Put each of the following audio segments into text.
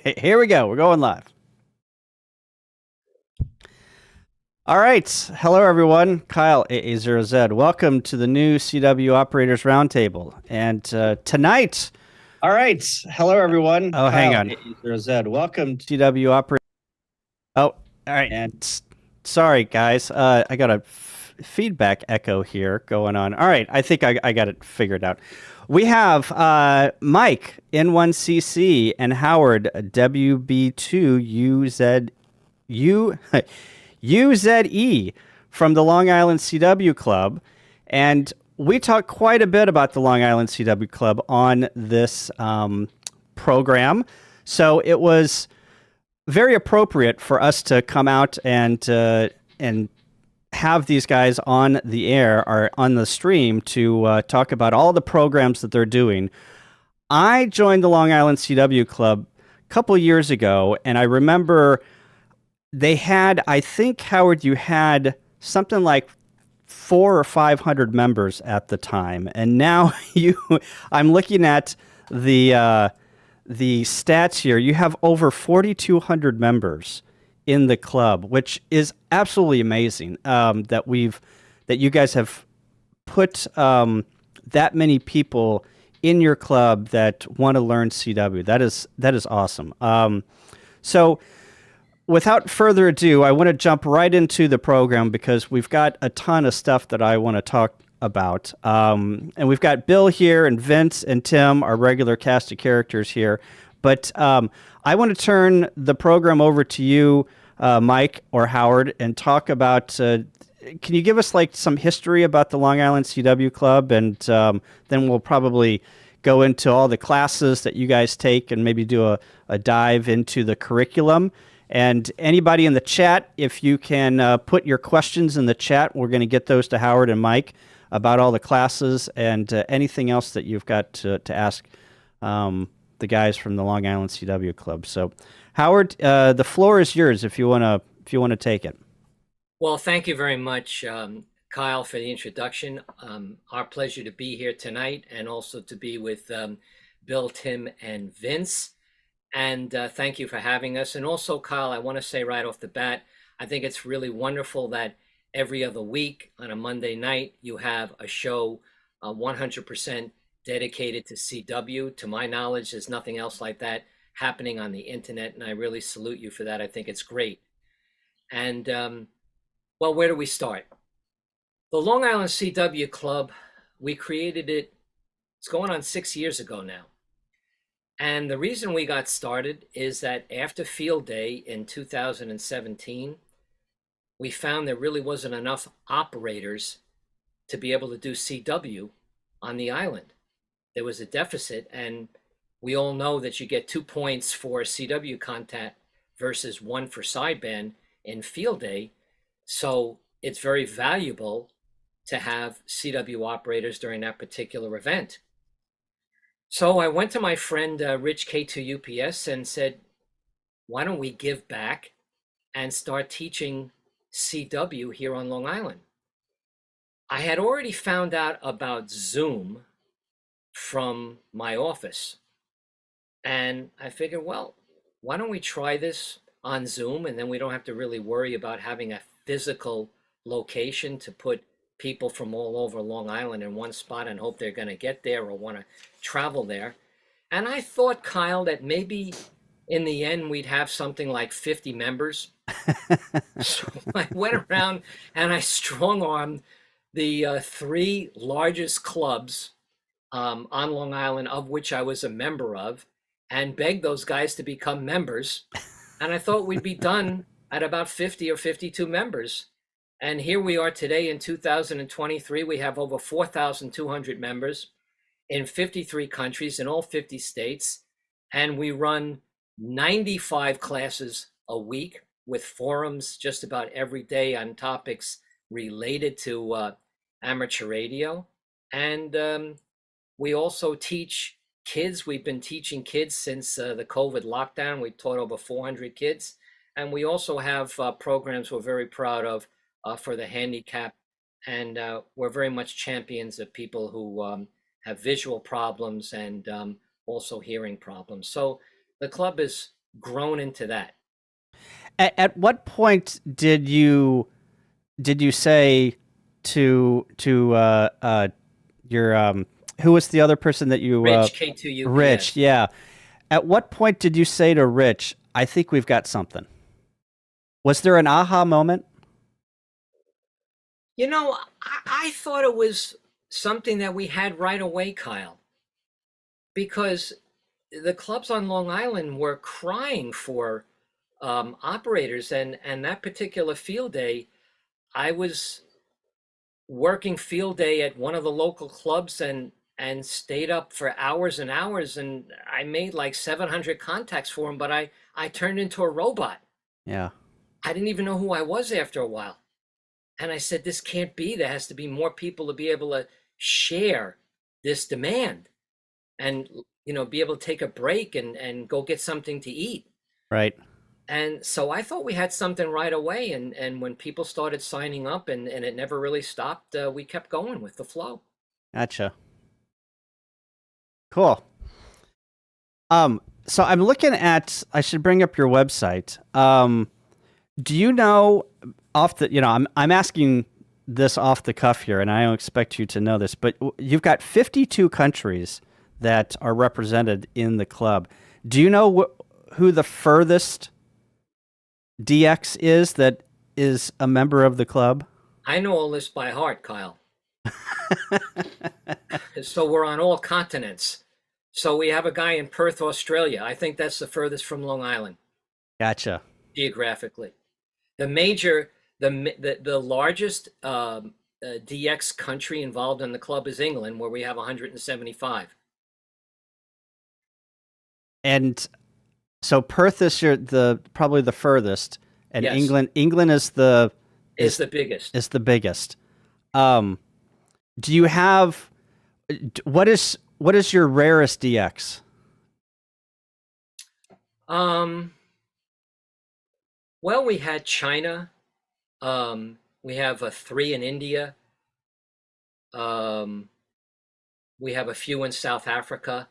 Here we go. We're going live. All right. Hello, everyone. Kyle, AA0Z. Welcome to the new CW Operators Roundtable. And tonight. All right. Hello, everyone. Oh, hang on. AA0Z. Welcome to CW Operators. Oh, all right. And sorry, guys. I got a feedback echo here going on. All right. I think I got it figured out. We have Mike, N1CC, and Howard, WB2UZU. UZE from the Long Island CW Club. And we talked quite a bit about the Long Island CW Club on this program. So it was very appropriate for us to come out and have these guys on the air or on the stream to talk about all the programs that they're doing. I joined the Long Island CW Club a couple years ago, and I remember they had, I think, Howard, you had something like 400 or 500 members at the time, and now I'm looking at the stats here. You have over 4,200 members in the club, which is absolutely amazing. That you guys have put that many people in your club that want to learn CW. That is awesome. So without further ado, I want to jump right into the program because we've got a ton of stuff that I want to talk about. And we've got Bill here and Vince and Tim, our regular cast of characters here. But I want to turn the program over to you, Mike or Howard, and talk about, can you give us like some history about the Long Island CW Club? And then we'll probably go into all the classes that you guys take and maybe do a dive into the curriculum. And anybody in the chat, if you can put your questions in the chat, we're going to get those to Howard and Mike about all the classes and anything else that you've got to ask the guys from the Long Island CW Club. So, Howard, the floor is yours if you want to take it. Well, thank you very much, Kyle, for the introduction. Our pleasure to be here tonight and also to be with Bill, Tim, and Vince. And thank you for having us. And also, Kyle, I want to say right off the bat, I think it's really wonderful that every other week on a Monday night, you have a show 100% dedicated to CW. To my knowledge, there's nothing else like that happening on the internet. And I really salute you for that. I think it's great. And well, where do we start? The Long Island CW Club, we created it, it's going on 6 years ago now. And the reason we got started is that after Field Day in 2017, we found there really wasn't enough operators to be able to do CW on the island. There was a deficit, and we all know that you get 2 points for CW contact versus 1 for sideband in Field Day. So it's very valuable to have CW operators during that particular event. So I went to my friend Rich K2UPS and said, why don't we give back and start teaching CW here on Long Island? I had already found out about Zoom from my office. And I figured, well, why don't we try this on Zoom, and then we don't have to really worry about having a physical location to put people from all over Long Island in one spot and hope they're going to get there or want to travel there. And I thought, Kyle, that maybe in the end we'd have something like 50 members. So I went around and I strong-armed the 3 largest clubs on Long Island, of which I was a member of, and begged those guys to become members. And I thought we'd be done at about 50 or 52 members. And here we are today in 2023. We have over 4,200 members in 53 countries in all 50 states. And we run 95 classes a week with forums just about every day on topics related to amateur radio. And we also teach kids. We've been teaching kids since the COVID lockdown. We taught over 400 kids. And we also have programs we're very proud of for the handicapped. And we're very much champions of people who have visual problems and also hearing problems. So the club is grown into that. At what point did you say to your who was the other person that you Rich, K2 Rich? UPS. Yeah. At what point did you say to Rich, "I think we've got something"? Was there an aha moment? You know, I thought it was something that we had right away, Kyle, because the clubs on Long Island were crying for operators, and that particular field day, I was working field day at one of the local clubs and stayed up for hours and hours, and I made like 700 contacts for him, but I turned into a robot. Yeah. I didn't even know who I was after a while. And I said, this can't be. There has to be more people to be able to share this demand and, be able to take a break and go get something to eat. Right. And so I thought we had something right away. And when people started signing up and it never really stopped, we kept going with the flow. Gotcha. Cool. So I'm looking at. I should bring up your website. Do you know I'm asking this off the cuff here, and I don't expect you to know this, but you've got 52 countries that are represented in the club. Do you know who the furthest DX is that is a member of the club? I know all this by heart, Kyle. So we're on all continents. So we have a guy in Perth, Australia. I think that's the furthest from Long Island Gotcha. geographically. The largest DX country involved in the club is England, where we have 175. And so Perth is probably the furthest, and Yes. England is the biggest. Is the biggest. Do you have what is your rarest DX? Well, we had China. We have 3 in India. We have a few in South Africa.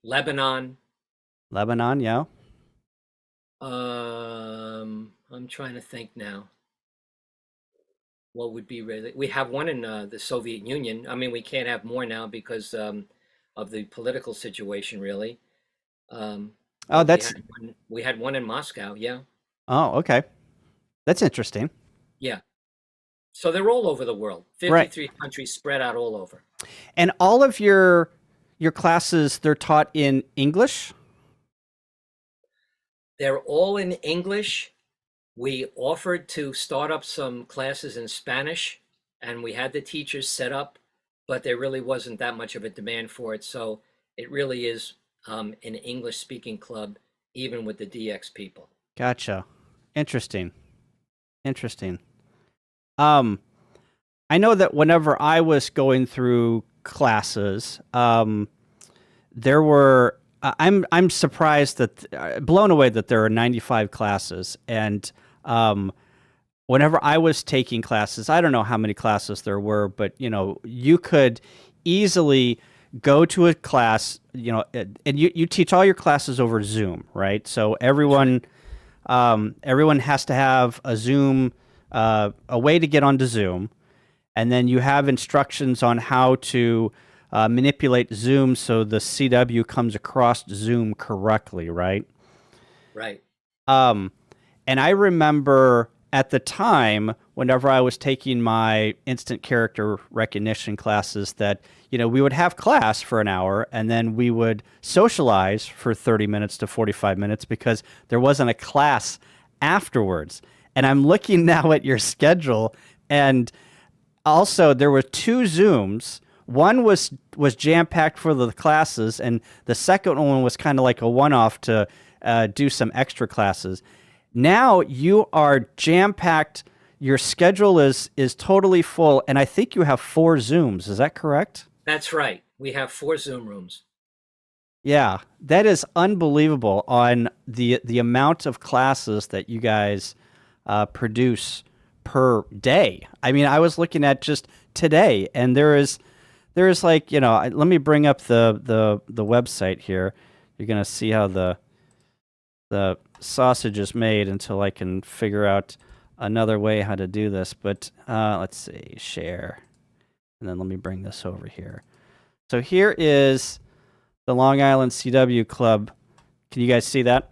Lebanon. Lebanon, yeah. I'm trying to think now. What would be really? We have one in the Soviet Union. I mean, we can't have more now because of the political situation, really. Oh, that's we had one in Moscow. Yeah, oh, okay. That's interesting. yeah. So they're all over the world. Right. 53 countries spread out all over. And all of your classes, they're taught in English? They're all in English. We offered to start up some classes in Spanish, and we had the teachers set up, but there really wasn't that much of a demand for it. So it really is an English-speaking club, even with the DX people. Gotcha. Interesting. I know that whenever I was going through classes, there were. I'm surprised that blown away that there are 95 classes, and whenever I was taking classes, I don't know how many classes there were, but you could easily go to a class, and you teach all your classes over Zoom, right? So everyone has to have a Zoom, a way to get onto Zoom, and then you have instructions on how to manipulate Zoom so the CW comes across Zoom correctly, right? Right. And I remember at the time, whenever I was taking my instant character recognition classes, that we would have class for an hour, and then we would socialize for 30 minutes to 45 minutes because there wasn't a class afterwards. And I'm looking now at your schedule, and also there were 2 Zooms. One was jam-packed for the classes, and the second one was kind of like a one-off to do some extra classes. Now you are jam-packed. Your schedule is totally full, and I think you have 4 Zooms. Is that correct? That's right. We have 4 Zoom rooms. Yeah, that is unbelievable on the amount of classes that you guys produce per day. I mean, I was looking at just today, and there is like, let me bring up the website here. You're going to see how the sausage is made until I can figure out another way how to do this. But let's see, share. And then let me bring this over here. So here is the Long Island CW Club. Can you guys see that?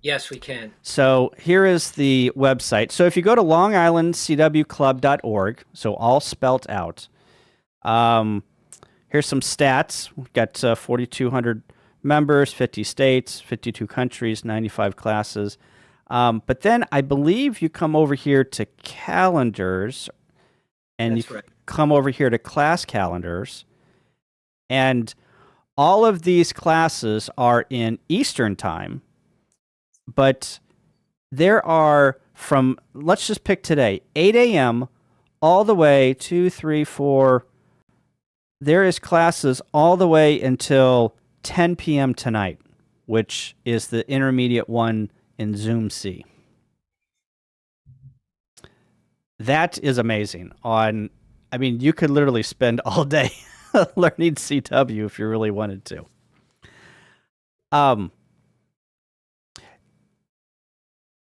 Yes, we can. So here is the website. So if you go to longislandcwclub.org, so all spelt out, here's some stats. We've got 4,200 members, 50 states, 52 countries, 95 classes. But then I believe you come over here to calendars, and That's you right. come over here to class calendars, and all of these classes are in Eastern time, but there are from, let's just pick today, 8 a.m. all the way 2, 3, 4. There is classes all the way until 10 p.m. tonight, which is the intermediate one in Zoom C. That is amazing. I mean, you could literally spend all day learning CW if you really wanted to.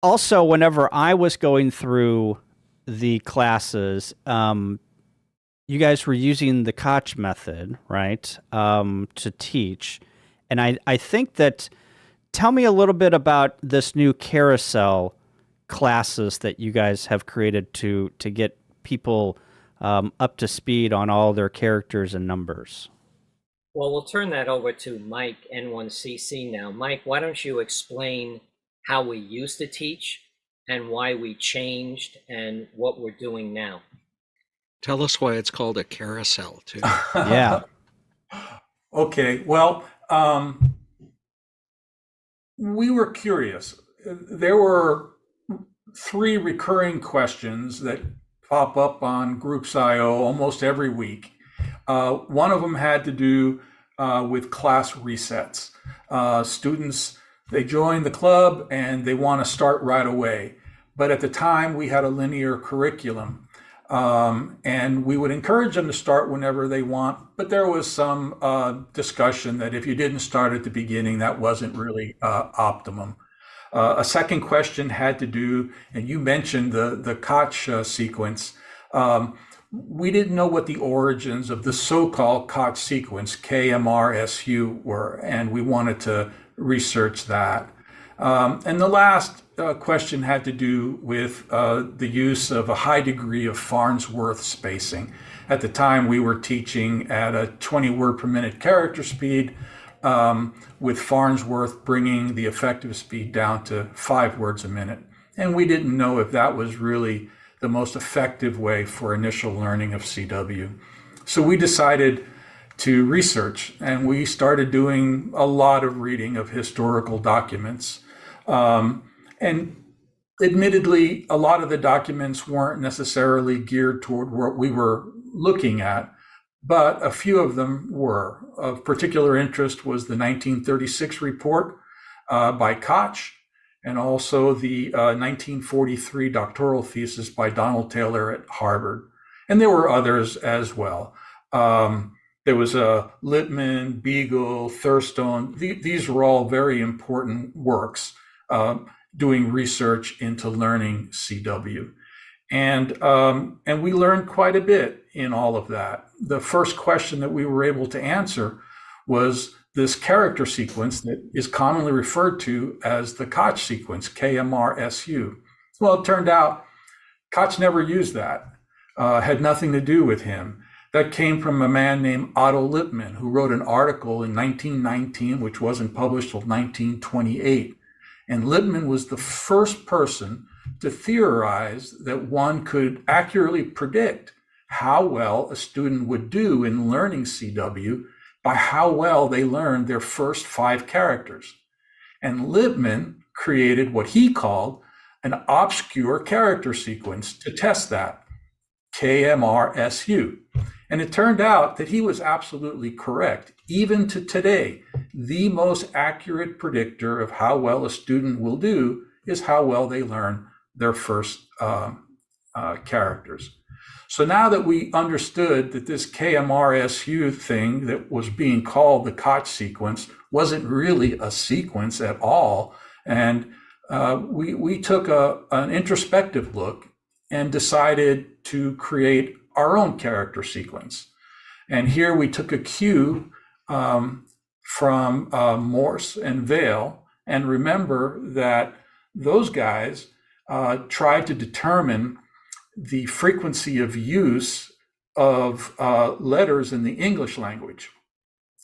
Also, whenever I was going through the classes, you guys were using the Koch method, right, to teach. And I think that, tell me a little bit about this new carousel classes that you guys have created to get people up to speed on all their characters and numbers. Well, we'll turn that over to Mike N1CC now. Mike, why don't you explain how we used to teach and why we changed and what we're doing now? Tell us why it's called a carousel, too. Yeah. Okay, well, we were curious. There were 3 recurring questions that pop up on Groups.io almost every week. One of them had to do with class resets. Students, they join the club and they want to start right away. But at the time, we had a linear curriculum. And we would encourage them to start whenever they want, but there was some discussion that if you didn't start at the beginning, that wasn't really optimum. A second question had to do, and you mentioned the Koch sequence. We didn't know what the origins of the so-called Koch sequence, KMRSU, were, and we wanted to research that. And the last question had to do with the use of a high degree of Farnsworth spacing. At the time, we were teaching at a 20 word per minute character speed, with Farnsworth bringing the effective speed down to 5 words a minute. And we didn't know if that was really the most effective way for initial learning of CW. So we decided to research, and we started doing a lot of reading of historical documents. And admittedly, a lot of the documents weren't necessarily geared toward what we were looking at, but a few of them were. Of particular interest was the 1936 report by Koch, and also the 1943 doctoral thesis by Donald Taylor at Harvard. And there were others as well. There was Lippmann, Beagle, Thurstone. These were all very important works doing research into learning CW. And we learned quite a bit in all of that. The first question that we were able to answer was this character sequence that is commonly referred to as the Koch sequence, KMRSU. Well, it turned out Koch never used that, had nothing to do with him. That came from a man named Otto Lippmann, who wrote an article in 1919, which wasn't published till 1928. And Lippmann was the first person to theorize that one could accurately predict how well a student would do in learning CW by how well they learned their first 5 characters. And Lippmann created what he called an obscure character sequence to test that, KMRSU. And it turned out that he was absolutely correct. Even to today, the most accurate predictor of how well a student will do is how well they learn their first characters. So now that we understood that this KMRSU thing that was being called the Koch sequence wasn't really a sequence at all. And we took an introspective look and decided to create our own character sequence. And here we took a cue from Morse and Vail, and remember that those guys tried to determine the frequency of use of letters in the English language.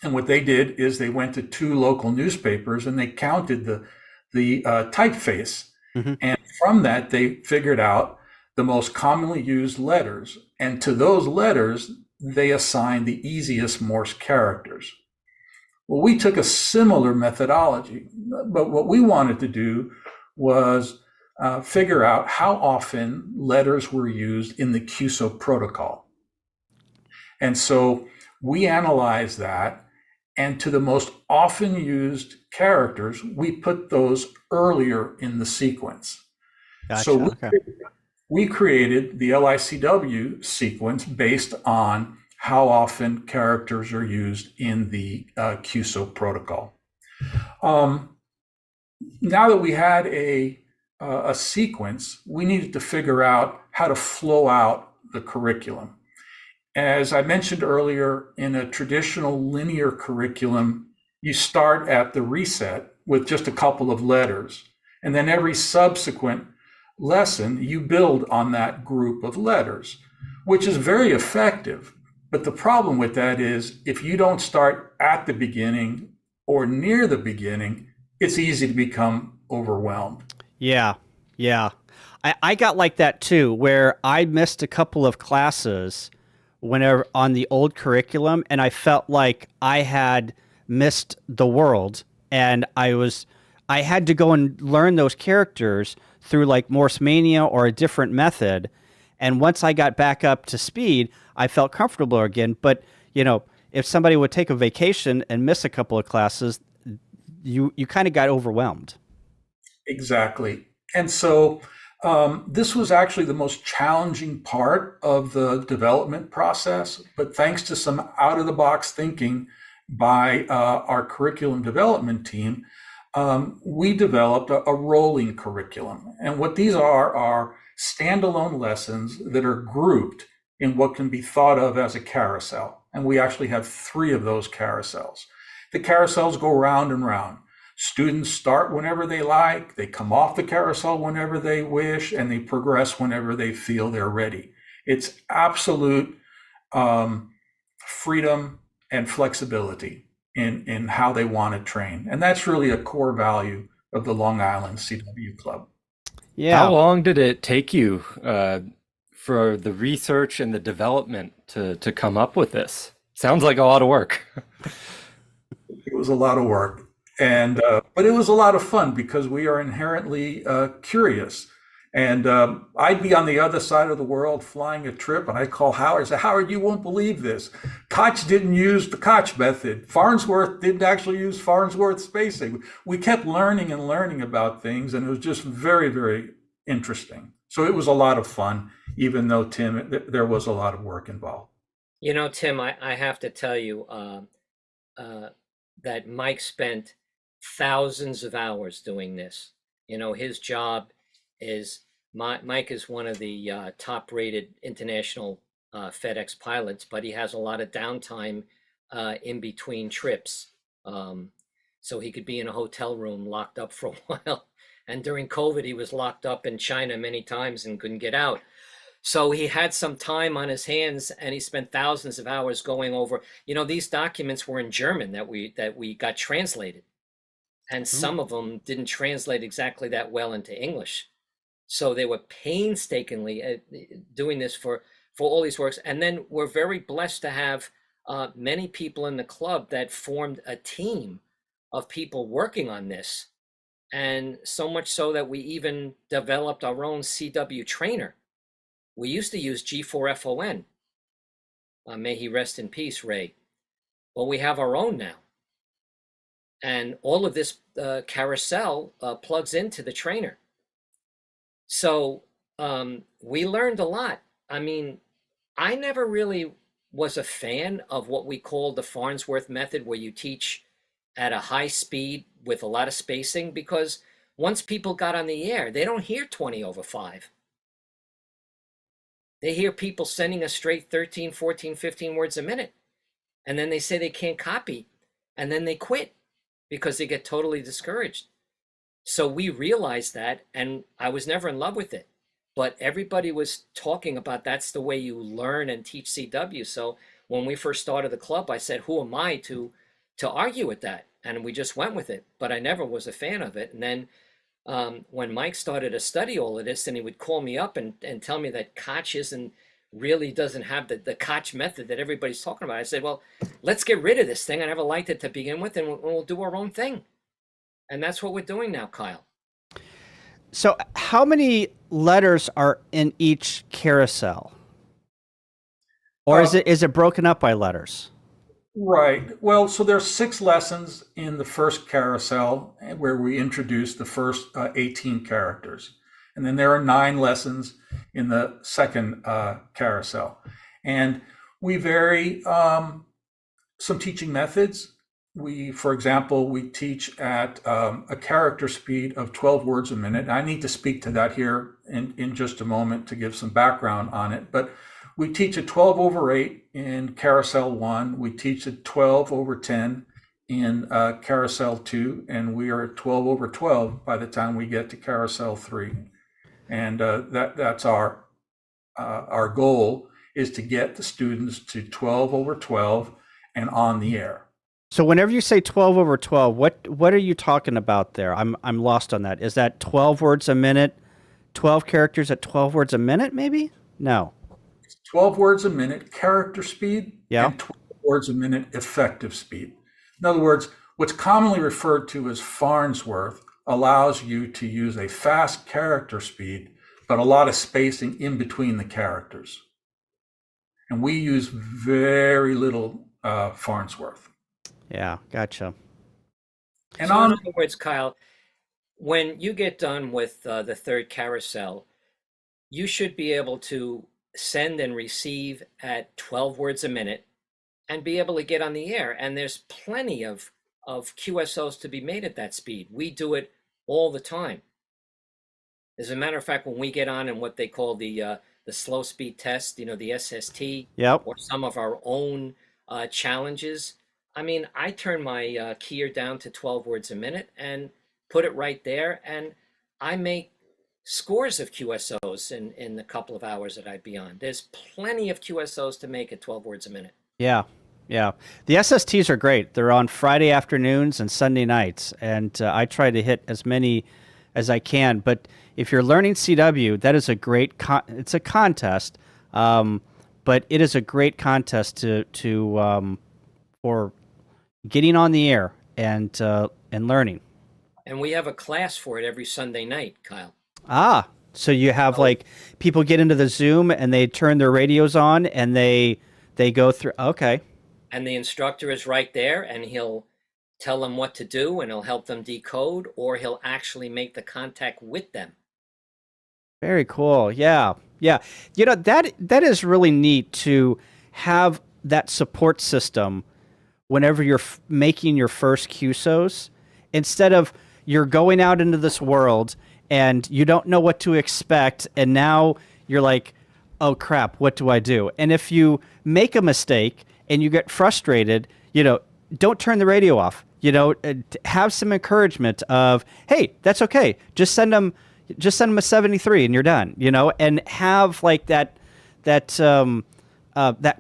And what they did is they went to two local newspapers and they counted the typeface. Mm-hmm. And from that, they figured out the most commonly used letters. And to those letters, they assigned the easiest Morse characters. Well, we took a similar methodology, but what we wanted to do was figure out how often letters were used in the QSO protocol. And so we analyzed that, and to the most often used characters, we put those earlier in the sequence. Gotcha. So Okay. we created the LICW sequence based on how often characters are used in the QSO protocol. Now that we had a sequence, we needed to figure out how to flow out the curriculum. As I mentioned earlier, in a traditional linear curriculum, you start at the reset with just a couple of letters, and then every subsequent lesson, you build on that group of letters, which is very effective. But the problem with that is if you don't start at the beginning or near the beginning, it's easy to become overwhelmed. Yeah. I got like that too, where I missed a couple of classes whenever on the old curriculum, and I felt like I had missed the world, and I had to go and learn those characters through like Morse Mania or a different method. And once I got back up to speed, I felt comfortable again. But, if somebody would take a vacation and miss a couple of classes, you kind of got overwhelmed. Exactly. And so this was actually the most challenging part of the development process. But thanks to some out-of-the-box thinking by our curriculum development team, we developed a rolling curriculum. And what these are standalone lessons that are grouped in what can be thought of as a carousel. And we actually have 3 of those carousels. The carousels go round and round. Students start whenever they like, they come off the carousel whenever they wish, and they progress whenever they feel they're ready. It's absolute freedom and flexibility in how they want to train. And that's really a core value of the Long Island CW Club. Yeah. How long did it take you for the research and the development to come up with this? Sounds like a lot of work. It was a lot of work. And but it was a lot of fun because we are inherently curious. And I'd be on the other side of the world flying a trip, and I'd call Howard and say, Howard, you won't believe this. Koch didn't use the Koch method. Farnsworth didn't actually use Farnsworth spacing. We kept learning and learning about things, and it was just very, very interesting. So it was a lot of fun, even though, Tim, there was a lot of work involved. Tim, I have to tell you that Mike spent thousands of hours doing this. His job is, Mike is one of the top-rated international FedEx pilots, but he has a lot of downtime in between trips. So he could be in a hotel room locked up for a while. And during COVID, he was locked up in China many times and couldn't get out. So he had some time on his hands, and he spent thousands of hours going over. These documents were in German that we got translated, and some of them didn't translate exactly that well into English. So they were painstakingly doing this for all these works. And then we're very blessed to have many people in the club that formed a team of people working on this, and so much so that we even developed our own CW trainer. We used to use G4FON. May he rest in peace, Ray. Well, we have our own now. And all of this carousel plugs into the trainer. So we learned a lot. I mean, I never really was a fan of what we call the Farnsworth method, where you teach at a high speed with a lot of spacing, because once people got on the air, they don't hear 20 over 5. They hear people sending us straight 13, 14, 15 words a minute. And then they say they can't copy. And then they quit because they get totally discouraged. So we realized that, and I was never in love with it. But everybody was talking about that's the way you learn and teach CW. So when we first started the club, I said, who am I to argue with that? And we just went with it. But I never was a fan of it. And then when Mike started to study all of this, and he would call me up and tell me that Koch really doesn't have the Koch method that everybody's talking about. I said, well, let's get rid of this thing. I never liked it to begin with, and we'll do our own thing. And that's what we're doing now, Kyle. So how many letters are in each carousel? Or is it broken up by letters? Right. Well, so there's 6 lessons in the first carousel where we introduce the first 18 characters. And then there are 9 lessons in the second carousel. And we vary some teaching methods. For example, we teach at a character speed of 12 words a minute. I need to speak to that here in just a moment to give some background on it. But we teach at 12 over 8 in Carousel 1. We teach at 12 over 10 in Carousel 2. And we are at 12 over 12 by the time we get to Carousel 3. And that's our goal, is to get the students to 12 over 12 and on the air. So whenever you say 12 over 12, what are you talking about there? I'm lost on that. Is that 12 words a minute, 12 characters at 12 words a minute, maybe? No. 12 words a minute character speed, Yeah. and 12 words a minute effective speed. In other words, what's commonly referred to as Farnsworth allows you to use a fast character speed, but a lot of spacing in between the characters. And we use very little Farnsworth. Yeah, gotcha. And So in other words, Kyle, when you get done with the third carousel, you should be able to send and receive at 12 words a minute and be able to get on the air. And there's plenty of QSOs to be made at that speed. We do it all the time. As a matter of fact, when we get on in what they call the slow speed test, the SST, Yep. or some of our own challenges, I mean, I turn my keyer down to 12 words a minute and put it right there, and I make scores of QSOs in the couple of hours that I'd be on. There's plenty of QSOs to make at 12 words a minute. Yeah. Yeah. The SSTs are great. They're on Friday afternoons and Sunday nights, and I try to hit as many as I can. But if you're learning CW, that is a great it's a contest, but it is a great contest for getting on the air and learning. And we have a class for it every Sunday night, Kyle. Ah, so you have like people get into the Zoom and they turn their radios on and they go through. Okay. And the instructor is right there, and he'll tell them what to do, and he'll help them decode, or he'll actually make the contact with them. Very cool. Yeah. Yeah. That is really neat to have that support system whenever you're making your first QSOs, instead of you're going out into this world and you don't know what to expect. And now you're like, oh crap, what do I do? And if you make a mistake and you get frustrated, don't turn the radio off, have some encouragement of, hey, that's okay. Just send them a 73 and you're done, and have like that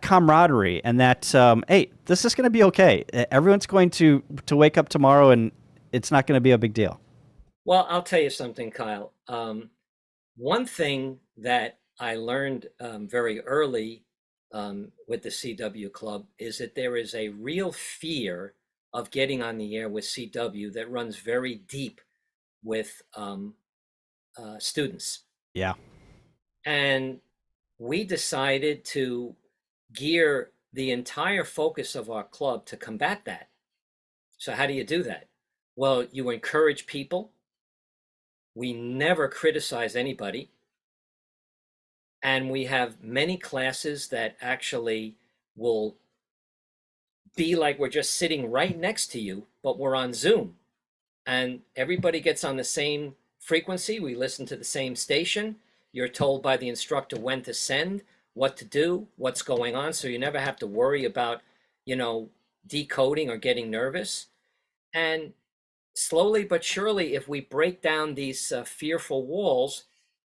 camaraderie and that, hey, this is going to be okay. Everyone's going to wake up tomorrow and it's not going to be a big deal. Well, I'll tell you something, Kyle. One thing that I learned very early with the CW Club is that there is a real fear of getting on the air with CW that runs very deep with students. Yeah. And we decided to gear the entire focus of our club to combat that. So how do you do that? Well, you encourage people. We never criticize anybody. And we have many classes that actually will be like we're just sitting right next to you, but we're on Zoom. And everybody gets on the same frequency. We listen to the same station. You're told by the instructor when to send, what to do, what's going on. So you never have to worry about, decoding or getting nervous. And slowly but surely, if we break down these fearful walls,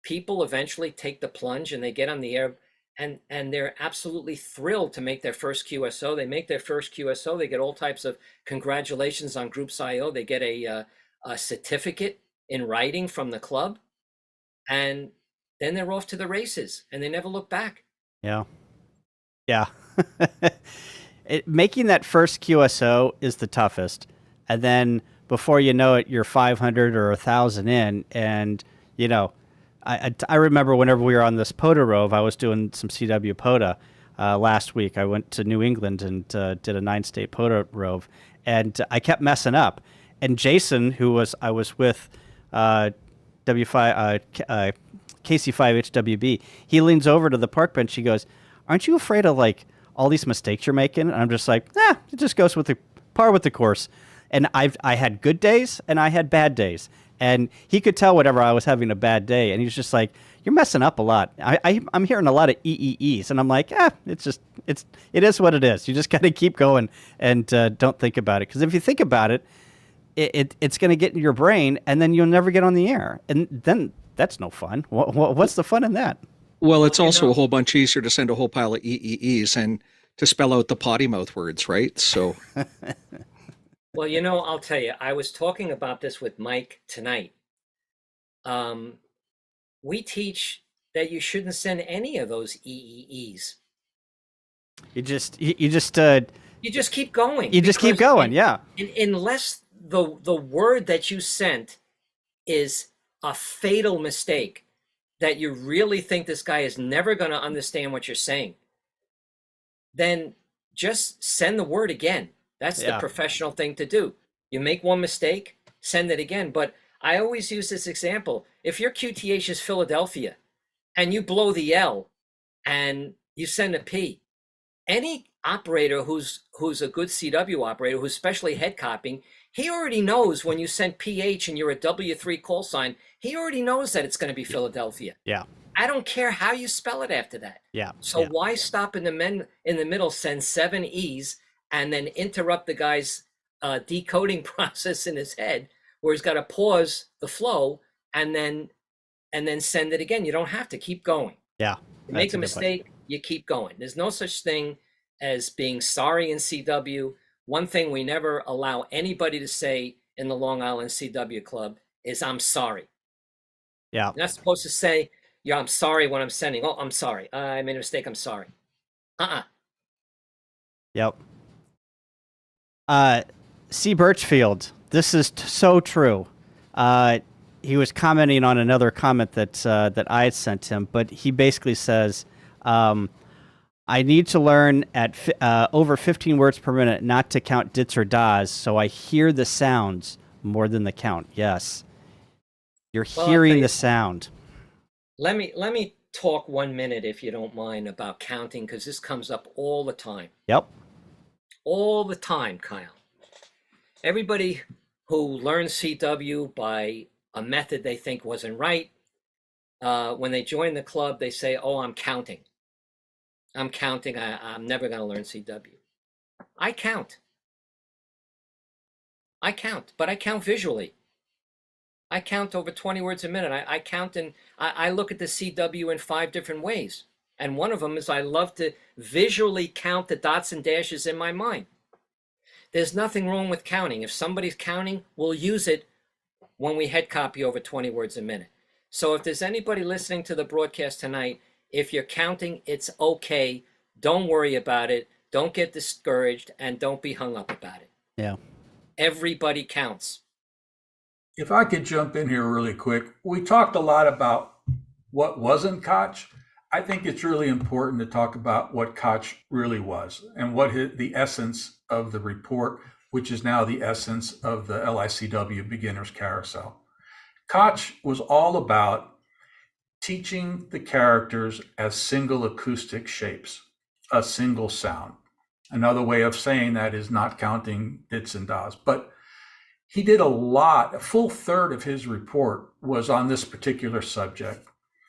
people eventually take the plunge and they get on the air, and they're absolutely thrilled to make their first QSO. They make their first QSO. They get all types of congratulations on Groups IO. They get a certificate in writing from the club, and then they're off to the races, and they never look back. Yeah. Yeah. Making that first QSO is the toughest. And then before you know it, you're 500 or 1,000 in. And, I remember whenever we were on this POTA rove, I was doing some CW POTA last week. I went to New England and did a 9-state POTA rove. And I kept messing up. And Jason, I was with KC5HWB, he leans over to the park bench. He goes, "Aren't you afraid of all these mistakes you're making?" And I'm just like, it just goes with the par with the course. And I had good days and I had bad days. And he could tell whenever I was having a bad day. And he's just like, "You're messing up a lot. I'm hearing a lot of EEEs." And I'm like, it is what it is. You just got to keep going and don't think about it. Because if you think about it, it's going to get in your brain and then you'll never get on the air. And then that's no fun. What's the fun in that? Well, it's also a whole bunch easier to send a whole pile of EEEs and to spell out the potty mouth words, right? So... Well, I'll tell you, I was talking about this with Mike tonight. We teach that you shouldn't send any of those EEEs. You just keep going. You just keep going, yeah. Unless the word that you sent is a fatal mistake that you really think this guy is never going to understand what you're saying, then just send the word again. That's the professional thing to do. You make one mistake, send it again. But I always use this example. If your QTH is Philadelphia and you blow the L and you send a P, any operator who's a good CW operator, who's especially head copying, he already knows when you send PH and you're a W3 call sign, he already knows that it's going to be Philadelphia. Yeah. I don't care how you spell it after that. Yeah. So why stop in the middle, send 7 E's, and then interrupt the guy's decoding process in his head, where he's got to pause the flow and then send it again. You don't have to. Keep going. Yeah. You make a mistake, you keep going. There's no such thing as being sorry in CW. One thing we never allow anybody to say in the Long Island CW Club is "I'm sorry." Yeah. You're not supposed to say, "Yeah, I'm sorry" when I'm sending. "Oh, I'm sorry. I made a mistake. I'm sorry." Yep. C. Birchfield, this is so true. He was commenting on another comment that I had sent him, but he basically says, "I need to learn at over 15 words per minute not to count dits or das, so I hear the sounds more than the count." Yes, you're hearing the sound. Let me talk 1 minute, if you don't mind, about counting, because this comes up all the time. Yep. All the time, Kyle. Everybody who learns CW by a method they think wasn't right, when they join the club, they say, "Oh, I'm counting. I'm counting. I'm never going to learn CW." I count, but I count visually. I count over 20 words a minute. I count, and I look at the CW in 5 different ways. And one of them is I love to visually count the dots and dashes in my mind. There's nothing wrong with counting. If somebody's counting, we'll use it when we head copy over 20 words a minute. So if there's anybody listening to the broadcast tonight, if you're counting, it's okay. Don't worry about it. Don't get discouraged, and don't be hung up about it. Yeah. Everybody counts. If I could jump in here really quick, we talked a lot about what wasn't Koch. I think it's really important to talk about what Koch really was and what the essence of the report, which is now the essence of the LICW Beginner's Carousel. Koch was all about teaching the characters as single acoustic shapes, a single sound. Another way of saying that is not counting dits and das. But he did a full third of his report was on this particular subject.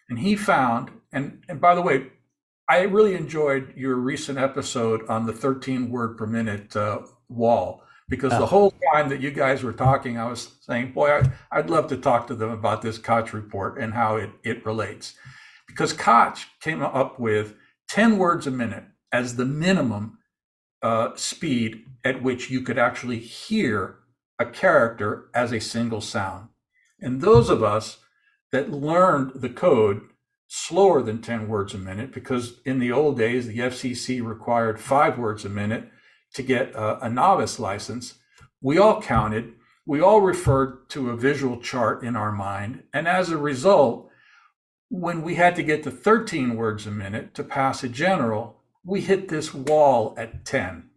And he found, and by the way, I really enjoyed your recent episode on the 13 word per minute wall, because the whole time that you guys were talking, I was saying, boy, I'd love to talk to them about this Koch report and how it relates. Because Koch came up with 10 words a minute as the minimum speed at which you could actually hear a character as a single sound. And those of us that learned the code slower than 10 words a minute, because in the old days, the FCC required 5 words a minute to get a novice license, we all counted, we all referred to a visual chart in our mind. And as a result, when we had to get to 13 words a minute to pass a general, we hit this wall at 10.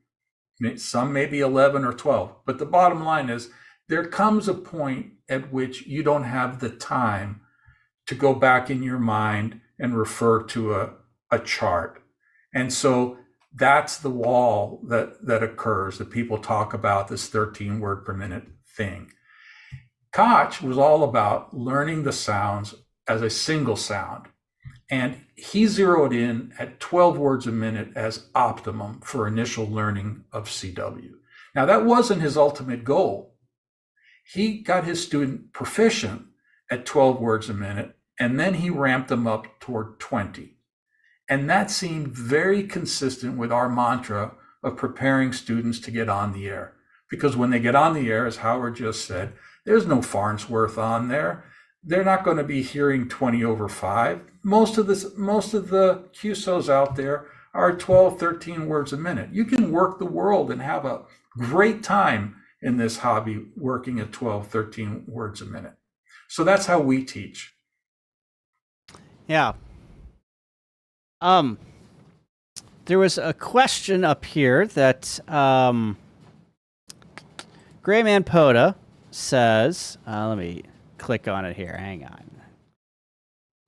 Some maybe 11 or 12. But the bottom line is there comes a point at which you don't have the time to go back in your mind and refer to a chart. And so that's the wall that occurs, that people talk about, this 13 word per minute thing. Koch was all about learning the sounds as a single sound. And he zeroed in at 12 words a minute as optimum for initial learning of CW. Now, that wasn't his ultimate goal. He got his student proficient at 12 words a minute, and then he ramped them up toward 20. And that seemed very consistent with our mantra of preparing students to get on the air. Because when they get on the air, as Howard just said, there's no Farnsworth on there. They're not going to be hearing 20 over 5. Most of the QSOs out there are 12, 13 words a minute. You can work the world and have a great time in this hobby working at 12, 13 words a minute. So that's how we teach. Yeah. There was a question up here that Grayman Poda says, let me click on it here. Hang on.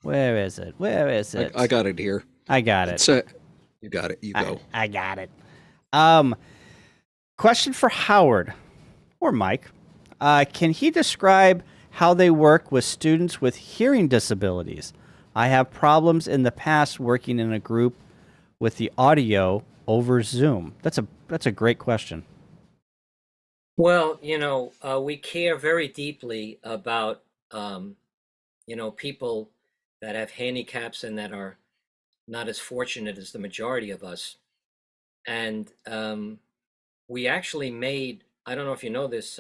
Where is it? I got it here. I got it. You got it. You go. I got it. Question for Howard or Mike. Can he describe how they work with students with hearing disabilities? I have problems in the past working in a group with the audio over Zoom. That's a great question. Well, we care very deeply about, people that have handicaps and that are not as fortunate as the majority of us. And we actually made, I don't know if you know this,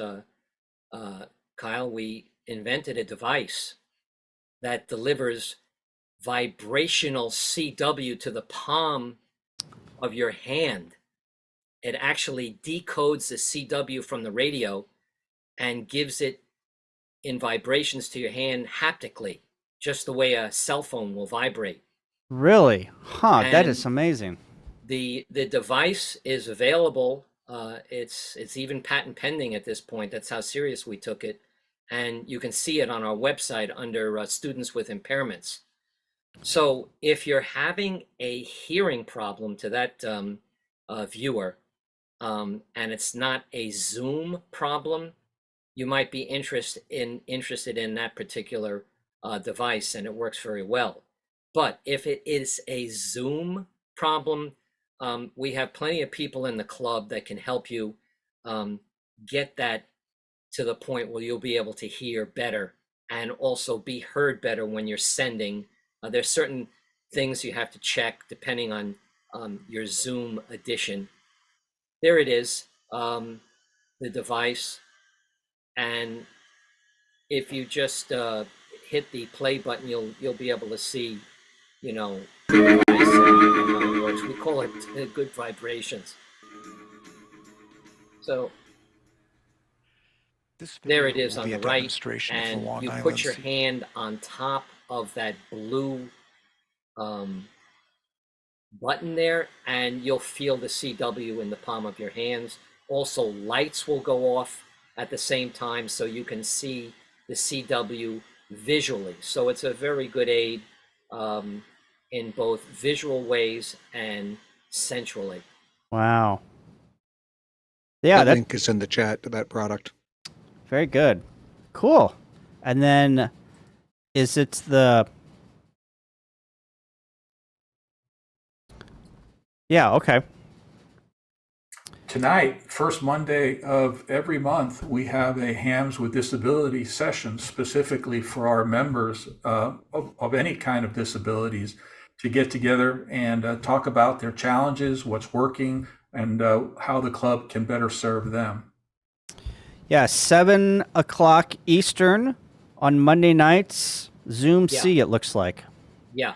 Kyle, we invented a device that delivers vibrational CW to the palm of your hand. It actually decodes the CW from the radio and gives it in vibrations to your hand haptically, just the way a cell phone will vibrate. Really? Huh, And that is amazing. the device is available. It's even patent pending at this point. That's how serious we took it. And you can see it on our website under students with impairments. So if you're having a hearing problem to that viewer, and it's not a Zoom problem, you might be interested in that particular device, and it works very well. But if it is a Zoom problem, we have plenty of people in the club that can help you get that to the point where you'll be able to hear better and also be heard better when you're sending. There's certain things you have to check depending on your Zoom edition. There it is, the device. And if you just hit the play button, you'll be able to see, the device and how it works. We call it good vibrations. So there it is on the right, and you put your hand on top of that blue button there, and you'll feel the CW in the palm of your hands. Also, lights will go off at the same time, so you can see the CW visually. So it's a very good aid in both visual ways and sensually. Wow. Yeah, The that's link is in the chat to that product. very good. Cool. And then is it the... Yeah, okay. Tonight, first Monday of every month, we have a Hams with Disability session specifically for our members of any kind of disabilities to get together and talk about their challenges, what's working, and how the club can better serve them. Yeah, 7 o'clock Eastern on Monday nights. Zoom C, it looks like. Yeah.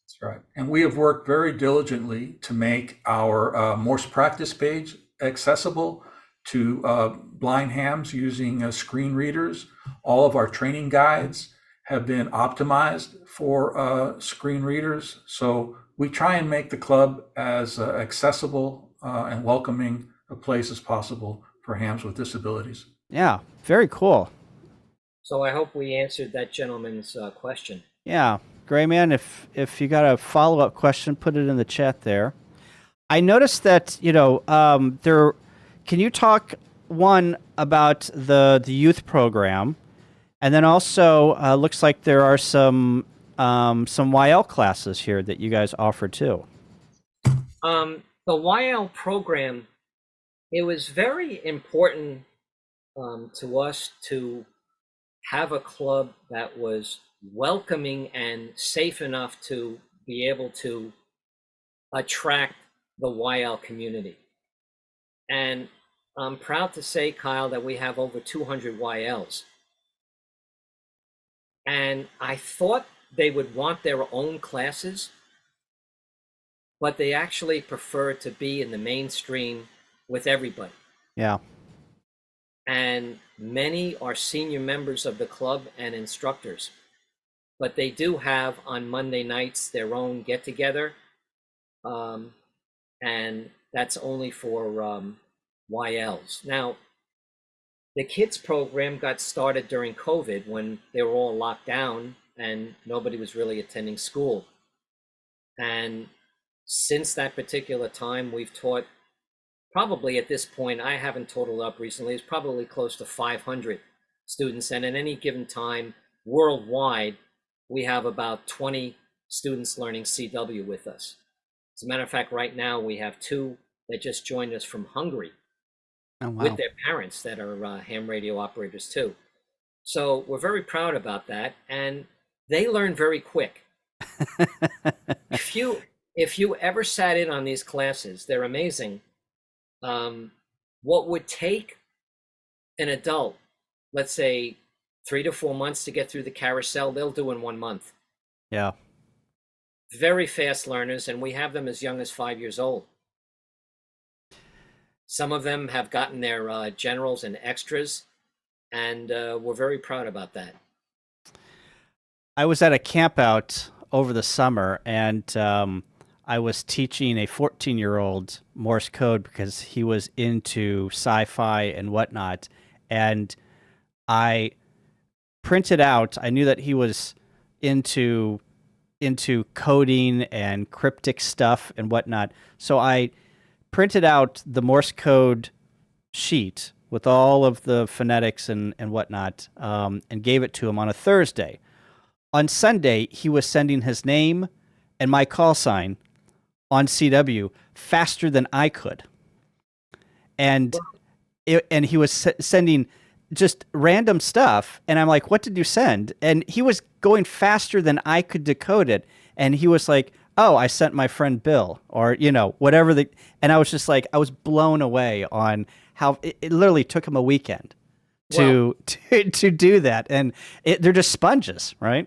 That's right. And we have worked very diligently to make our Morse practice page accessible to blind hams using screen readers. All of our training guides have been optimized for screen readers. So we try and make the club as accessible and welcoming a place as possible for hams with disabilities. Yeah, very cool. So I hope we answered that gentleman's question. Yeah, Gray Man, if you got a follow-up question, put it in the chat there. I noticed that, there. Can you talk one about the youth program, and then also looks like there are some YL classes here that you guys offer too. The YL program, it was very important to us to have a club that was welcoming and safe enough to be able to attract the YL community. And I'm proud to say, Kyle, that we have over 200 YLs. And I thought they would want their own classes, but they actually prefer to be in the mainstream with everybody. Yeah. And many are senior members of the club and instructors, but they do have on Monday nights their own get-together, and that's only for YLs. Now, the kids program got started during COVID when they were all locked down and nobody was really attending school. And since that particular time, we've taught probably at this point, I haven't totaled up recently, it's probably close to 500 students. And at any given time, worldwide, we have about 20 students learning CW with us. As a matter of fact, right now we have 2 that just joined us from Hungary. Oh, wow. With their parents that are ham radio operators too. So we're very proud about that. And they learn very quick. If you ever sat in on these classes, they're amazing. What would take an adult, let's say 3 to 4 months to get through the carousel, they'll do in 1 month. Yeah. Very fast learners, and we have them as young as 5 years old. Some of them have gotten their generals and extras, and we're very proud about that. I was at a camp out over the summer, and I was teaching a 14-year-old Morse code because he was into sci-fi and whatnot. And I printed out, I knew that he was into coding and cryptic stuff and whatnot. So I printed out the Morse code sheet with all of the phonetics and whatnot, and gave it to him on a Thursday. On Sunday, he was sending his name and my call sign on CW faster than I could. And he was sending just random stuff. And I'm like, what did you send? And he was going faster than I could decode it. And he was like, oh, I sent my friend Bill, or, whatever. And I was just like, I was blown away on how it literally took him a weekend to do that. And they're just sponges, right?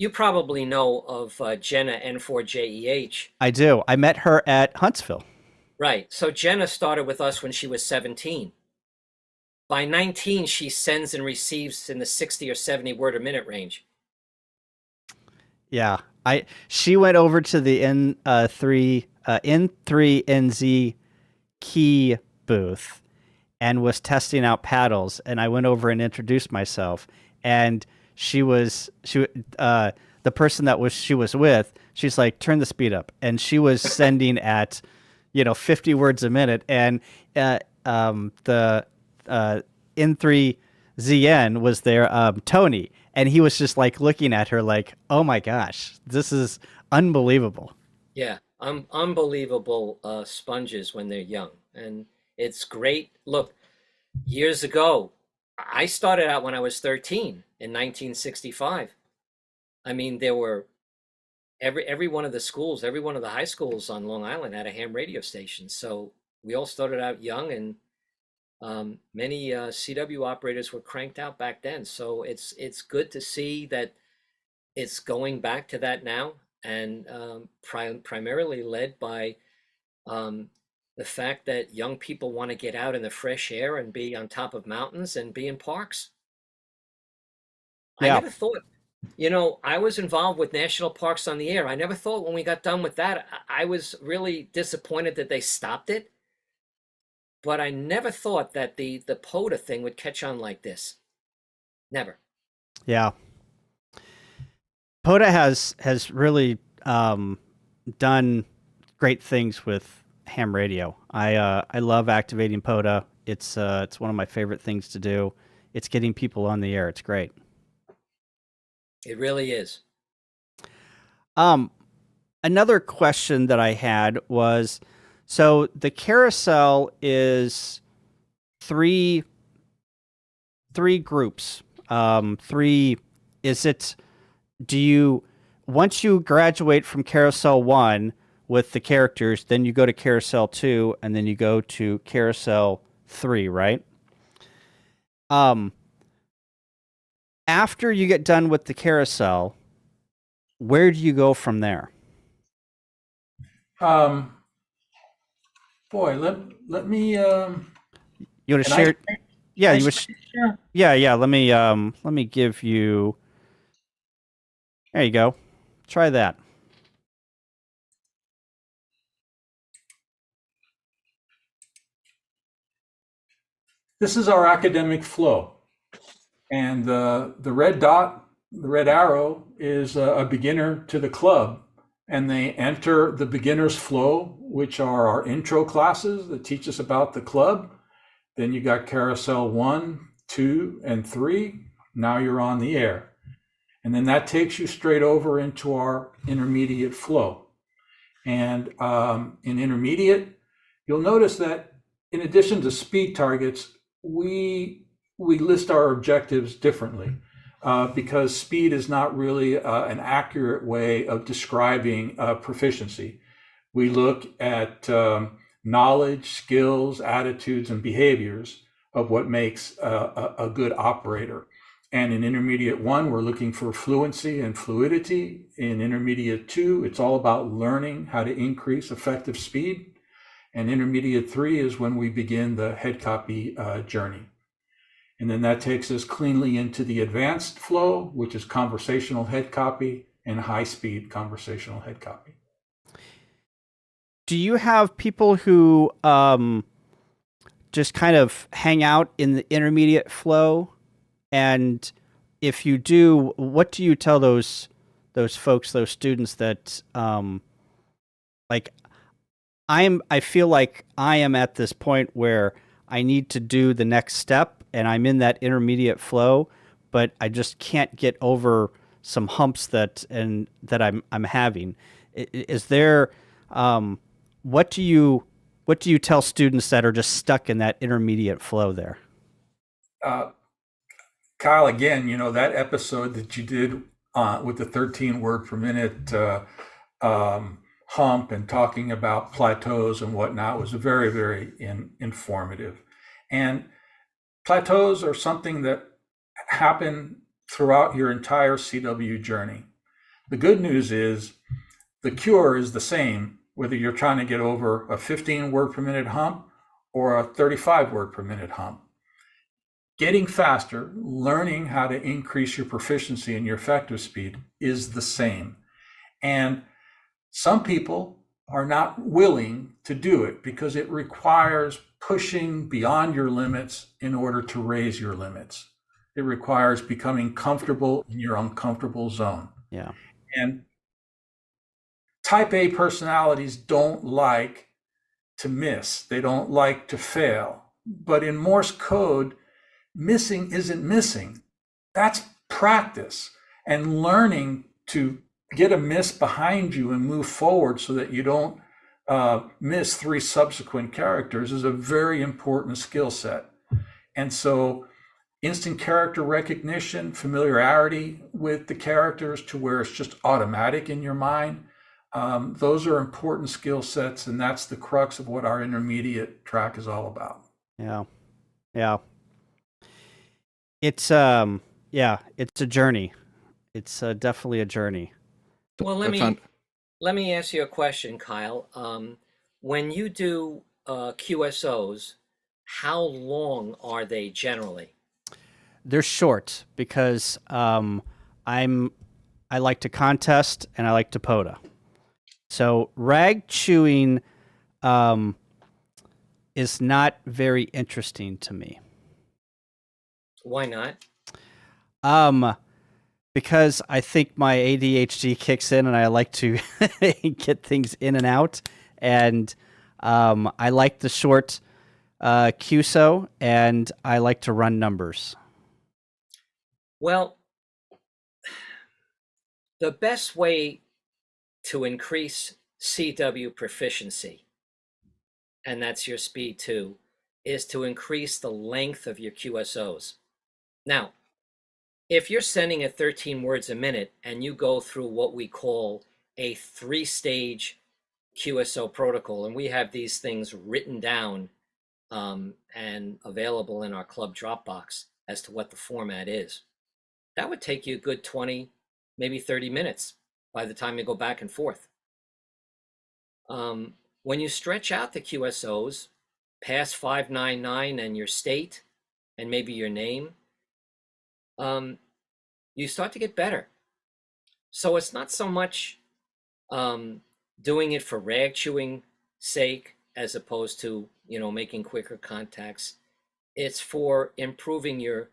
You probably know of Jenna N4JEH. I do. I met her at Huntsville. Right. So Jenna started with us when she was 17. By 19, she sends and receives in the 60 or 70 word a minute range. Yeah. She went over to the N3NZ key booth and was testing out paddles, and I went over and introduced myself, and the person that she was with, she's like, turn the speed up. And she was sending at, 50 words a minute. And the N3ZN was there, Tony, and he was just like looking at her like, oh my gosh, this is unbelievable. Yeah, unbelievable sponges when they're young, and it's great. Look, years ago, I started out when I was 13 in 1965. I mean, there were every one of the schools, every one of the high schools on Long Island had a ham radio station. So we all started out young, and many CW operators were cranked out back then. So it's good to see that it's going back to that now, and primarily led by the fact that young people want to get out in the fresh air and be on top of mountains and be in parks. I Yeah. never thought, I was involved with national parks on the air. I never thought when we got done with that, I was really disappointed that they stopped it. But I never thought that the POTA thing would catch on like this. Never. Yeah. POTA has really done great things with ham radio. I love activating POTA. It's one of my favorite things to do. It's getting people on the air. It's great. It really is. Another question that I had was, so the carousel is three groups. Once you graduate from carousel 1 with the characters, then you go to carousel 2 and then you go to carousel 3, right? After you get done with the carousel, where do you go from there? Boy, let me. You want to Can share? Yeah, I you was. share? Yeah. Let me give you. There you go. Try that. This is our academic flow, and the red dot, the red arrow, is a beginner to the club, and they enter the beginner's flow, which are our intro classes that teach us about the club. Then you got carousel 1, 2, and 3. Now you're on the air. And then that takes you straight over into our intermediate flow. And in intermediate, you'll notice that in addition to speed targets, we list our objectives differently because speed is not really an accurate way of describing proficiency. We look at knowledge, skills, attitudes, and behaviors of what makes a good operator. And in intermediate 1, we're looking for fluency and fluidity. In intermediate 2, it's all about learning how to increase effective speed. And intermediate 3 is when we begin the head copy journey. And then that takes us cleanly into the advanced flow, which is conversational head copy and high-speed conversational head copy. Do you have people who just kind of hang out in the intermediate flow? And if you do, what do you tell those folks, those students that like I feel like I am at this point where I need to do the next step and I'm in that intermediate flow, but I just can't get over some humps that I'm having. Is there what do you tell students that are just stuck in that intermediate flow there? Kyle, again, that episode that you did with the 13 word per minute hump and talking about plateaus and whatnot was very, very informative. And plateaus are something that happen throughout your entire CW journey. The good news is the cure is the same, whether you're trying to get over a 15 word per minute hump or a 35 word per minute hump. Getting faster, learning how to increase your proficiency and your effective speed is the same. And some people are not willing to do it because it requires pushing beyond your limits in order to raise your limits. It requires becoming comfortable in your uncomfortable zone. Yeah. And type A personalities don't like to miss. They don't like to fail. But in Morse code, missing isn't missing. That's practice and learning to get a miss behind you and move forward so that you don't miss three subsequent characters is a very important skill set. And so instant character recognition, familiarity with the characters to where it's just automatic in your mind, those are important skill sets, and that's the crux of what our intermediate track is all about. Yeah. Yeah. It's it's a journey. It's definitely a journey. Well, let I me found let me ask you a question, Kyle. When you do QSOs, how long are they generally? They're short because I like to contest and I like to POTA. So rag chewing is not very interesting to me. Why not? Because I think my ADHD kicks in and I like to get things in and out. And I like the short QSO and I like to run numbers. Well, the best way to increase CW proficiency, and that's your speed too, is to increase the length of your QSOs. Now, if you're sending at 13 words a minute and you go through what we call a 3-stage QSO protocol, and we have these things written down and available in our club Dropbox as to what the format is, that would take you a good 20, maybe 30 minutes by the time you go back and forth. When you stretch out the QSOs past 599 and your state and maybe your name, you start to get better. So it's not so much doing it for rag chewing sake as opposed to, making quicker contacts. It's for improving your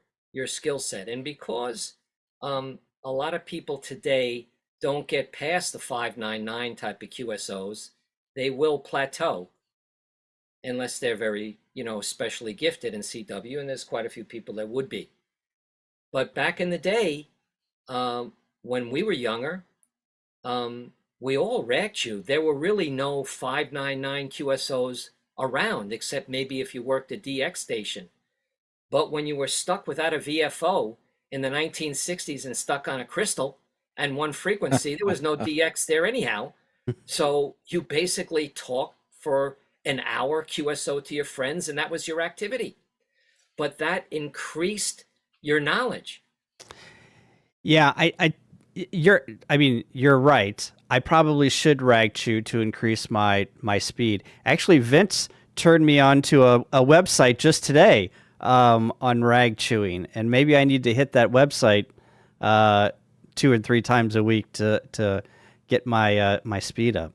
skill set. And because a lot of people today don't get past the 599 type of QSOs, they will plateau unless they're very, especially gifted in CW, and there's quite a few people that would be. But back in the day, when we were younger, we all rag chewed. There were really no 599 QSOs around, except maybe if you worked a DX station. But when you were stuck without a VFO in the 1960s and stuck on a crystal and one frequency, there was no DX there anyhow. So you basically talked for an hour QSO to your friends, and that was your activity. But that increased your knowledge. Yeah, you're right. I probably should rag chew to increase my speed. Actually, Vince turned me on to a website just today on rag chewing, and maybe I need to hit that website 2 or 3 times a week to get my speed up.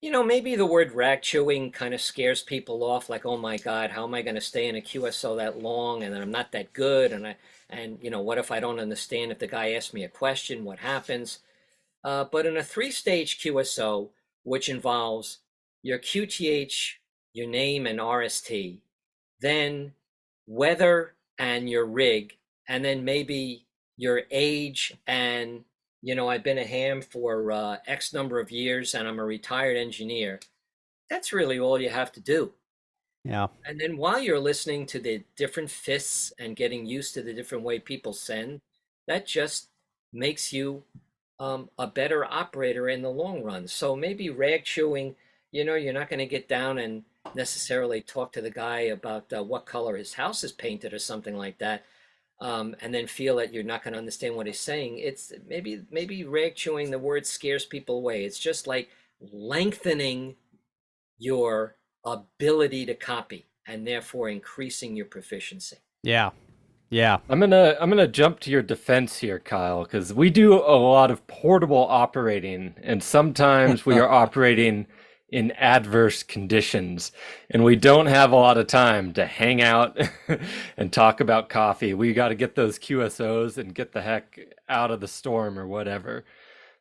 Maybe the word rag chewing kind of scares people off, like, oh my God, how am I going to stay in a QSO that long? And then I'm not that good. And what if I don't understand if the guy asks me a question, what happens? But in a 3-stage QSO, which involves your QTH, your name and RST, then weather and your rig, and then maybe your age and I've been a ham for X number of years and I'm a retired engineer. That's really all you have to do. Yeah. And then while you're listening to the different fists and getting used to the different way people send, that just makes you a better operator in the long run. So maybe rag chewing, you're not going to get down and necessarily talk to the guy about what color his house is painted or something like that. And then feel that you're not going to understand what he's saying. It's maybe rag chewing, the word scares people away. It's just like lengthening your ability to copy and therefore increasing your proficiency. Yeah. Yeah. I'm gonna jump to your defense here, Kyle, because we do a lot of portable operating, and sometimes we are operating in adverse conditions, and we don't have a lot of time to hang out and talk about coffee. We got to get those QSOs and get the heck out of the storm or whatever.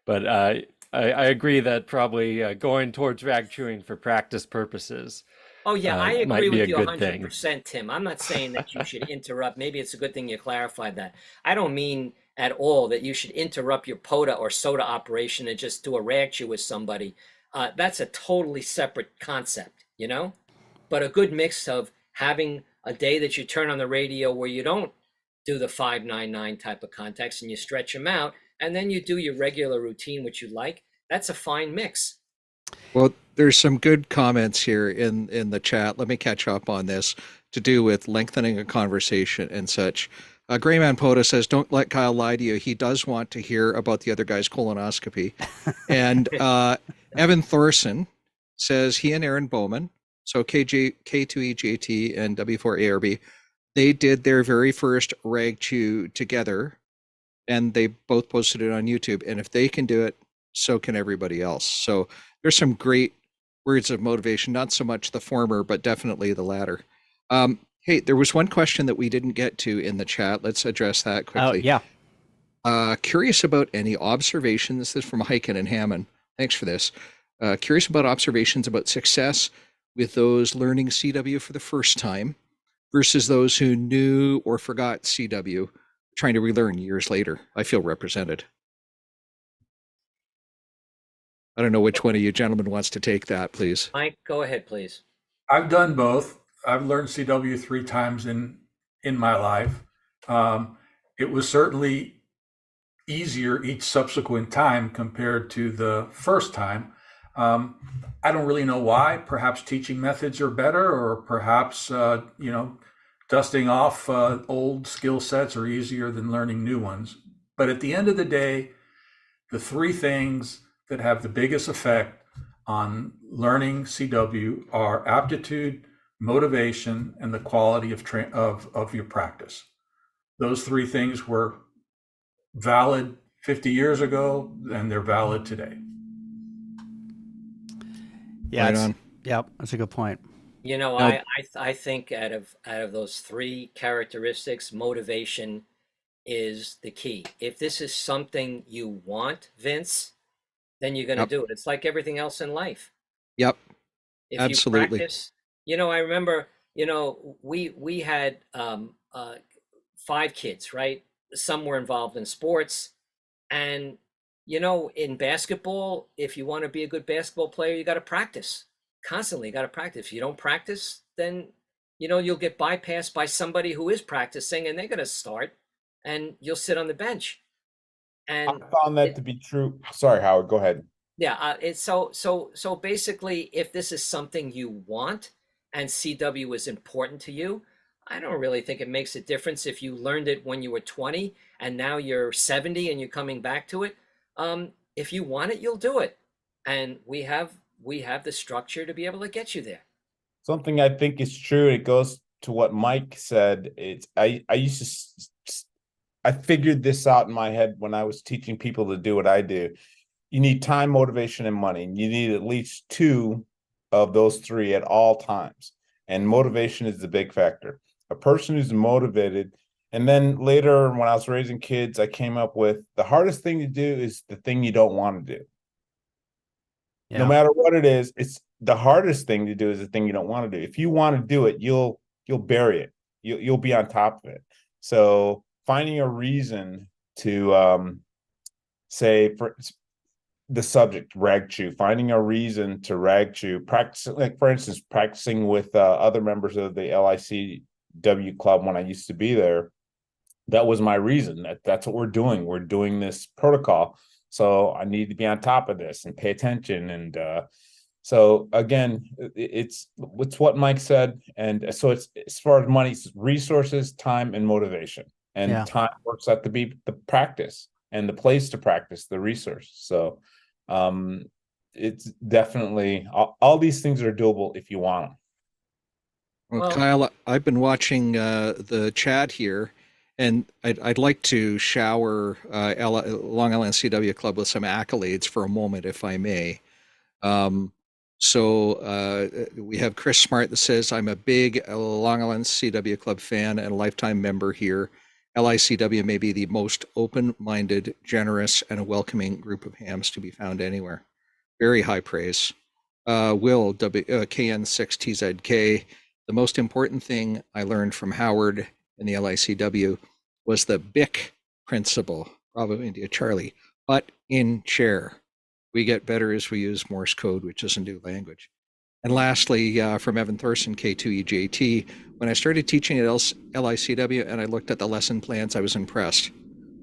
But I agree that probably going towards rag chewing for practice purposes Oh yeah, I agree might be a with you good thing. 100%, Tim. I'm not saying that you should interrupt. Maybe it's a good thing you clarified that. I don't mean at all that you should interrupt your POTA or soda operation and just do a rag chew with somebody. That's a totally separate concept, you know? But a good mix of having a day that you turn on the radio where you don't do the 599 type of contacts and you stretch them out, and then you do your regular routine, which you like. That's a fine mix. Well, there's some good comments here in the chat. Let me catch up on this to do with lengthening a conversation and such. Grayman Poda says, "Don't let Kyle lie to you. He does want to hear about the other guy's colonoscopy." And Evan Thorson says he and Aaron Bowman, so K2EJT and W4ARB, they did their very first rag chew together, and they both posted it on YouTube. And if they can do it, so can everybody else. So there's some great words of motivation, not so much the former, but definitely the latter. Hey, there was one question that we didn't get to in the chat. Let's address that quickly. Oh, yeah. Curious about any observations. This is from Heiken and Hammond. Thanks for this. Curious about observations about success with those learning CW for the first time versus those who knew or forgot CW, trying to relearn years later. I feel represented. I don't know which one of you gentlemen wants to take that, please. Mike, go ahead, please. I've done both. I've learned CW 3 times in my life. It was certainly easier each subsequent time compared to the first time. I don't really know why. Perhaps teaching methods are better, or perhaps dusting off old skill sets are easier than learning new ones. But at the end of the day, the 3 things that have the biggest effect on learning CW are aptitude, motivation, and the quality of your practice. Those 3 things were valid 50 years ago, and they're valid today. Yeah, Right on. Yep, that's a good point. You know, Now- I think out of those 3 characteristics, motivation is the key. If this is something you want, Vince, then you're going to Yep. do it. It's like everything else in life. Yep. If Absolutely. you practice, I remember, we had 5 kids, right? Some were involved in sports, and in basketball, if you want to be a good basketball player, you got to practice constantly. You got to practice. If you don't practice, then you'll get bypassed by somebody who is practicing, and they're going to start, and you'll sit on the bench. And I found that to be true. Sorry, Howard, go ahead. yeah, it's so basically, if this is something you want and CW is important to you, I don't really think it makes a difference if you learned it when you were 20 and now you're 70 and you're coming back to it. If you want it, you'll do it, and we have the structure to be able to get you there. Something I think is true. It goes to what Mike said. I figured this out in my head when I was teaching people to do what I do. You need time, motivation, and money. You need at least 2 of those 3 at all times. And motivation is the big factor. A person who's motivated. And then later, when I was raising kids, I came up with the hardest thing to do is the thing you don't want to do. Yeah. No matter what it is, it's the hardest thing to do is the thing you don't want to do. If you want to do it, you'll bury it. You'll be on top of it. So finding a reason to say for the subject rag chew, finding a reason to rag chew, practice, like for instance, practicing with other members of the LICW club when I used to be there. That was my reason. That's what we're doing. We're doing this protocol. So I need to be on top of this and pay attention. And so again, it's what Mike said. And so it's, as far as money, it's resources, time, and motivation. And Yeah. time works out to be the practice and the place to practice the resource. So it's definitely all these things are doable if you want them. Well, Kyle, I've been watching the chat here, and I'd like to shower Long Island CW Club with some accolades for a moment, if I may. So we have Chris Smart that says, I'm a big Long Island CW Club fan and a lifetime member here. LICW may be the most open-minded, generous, and a welcoming group of hams to be found anywhere. Very high praise. Will, KN6TZK. The most important thing I learned from Howard in the LICW was the BIC principle, Bravo India Charlie, but in chair. We get better as we use Morse code, which is a new language. And lastly, from Evan Thorson, K2EJT, when I started teaching at LICW and I looked at the lesson plans, I was impressed.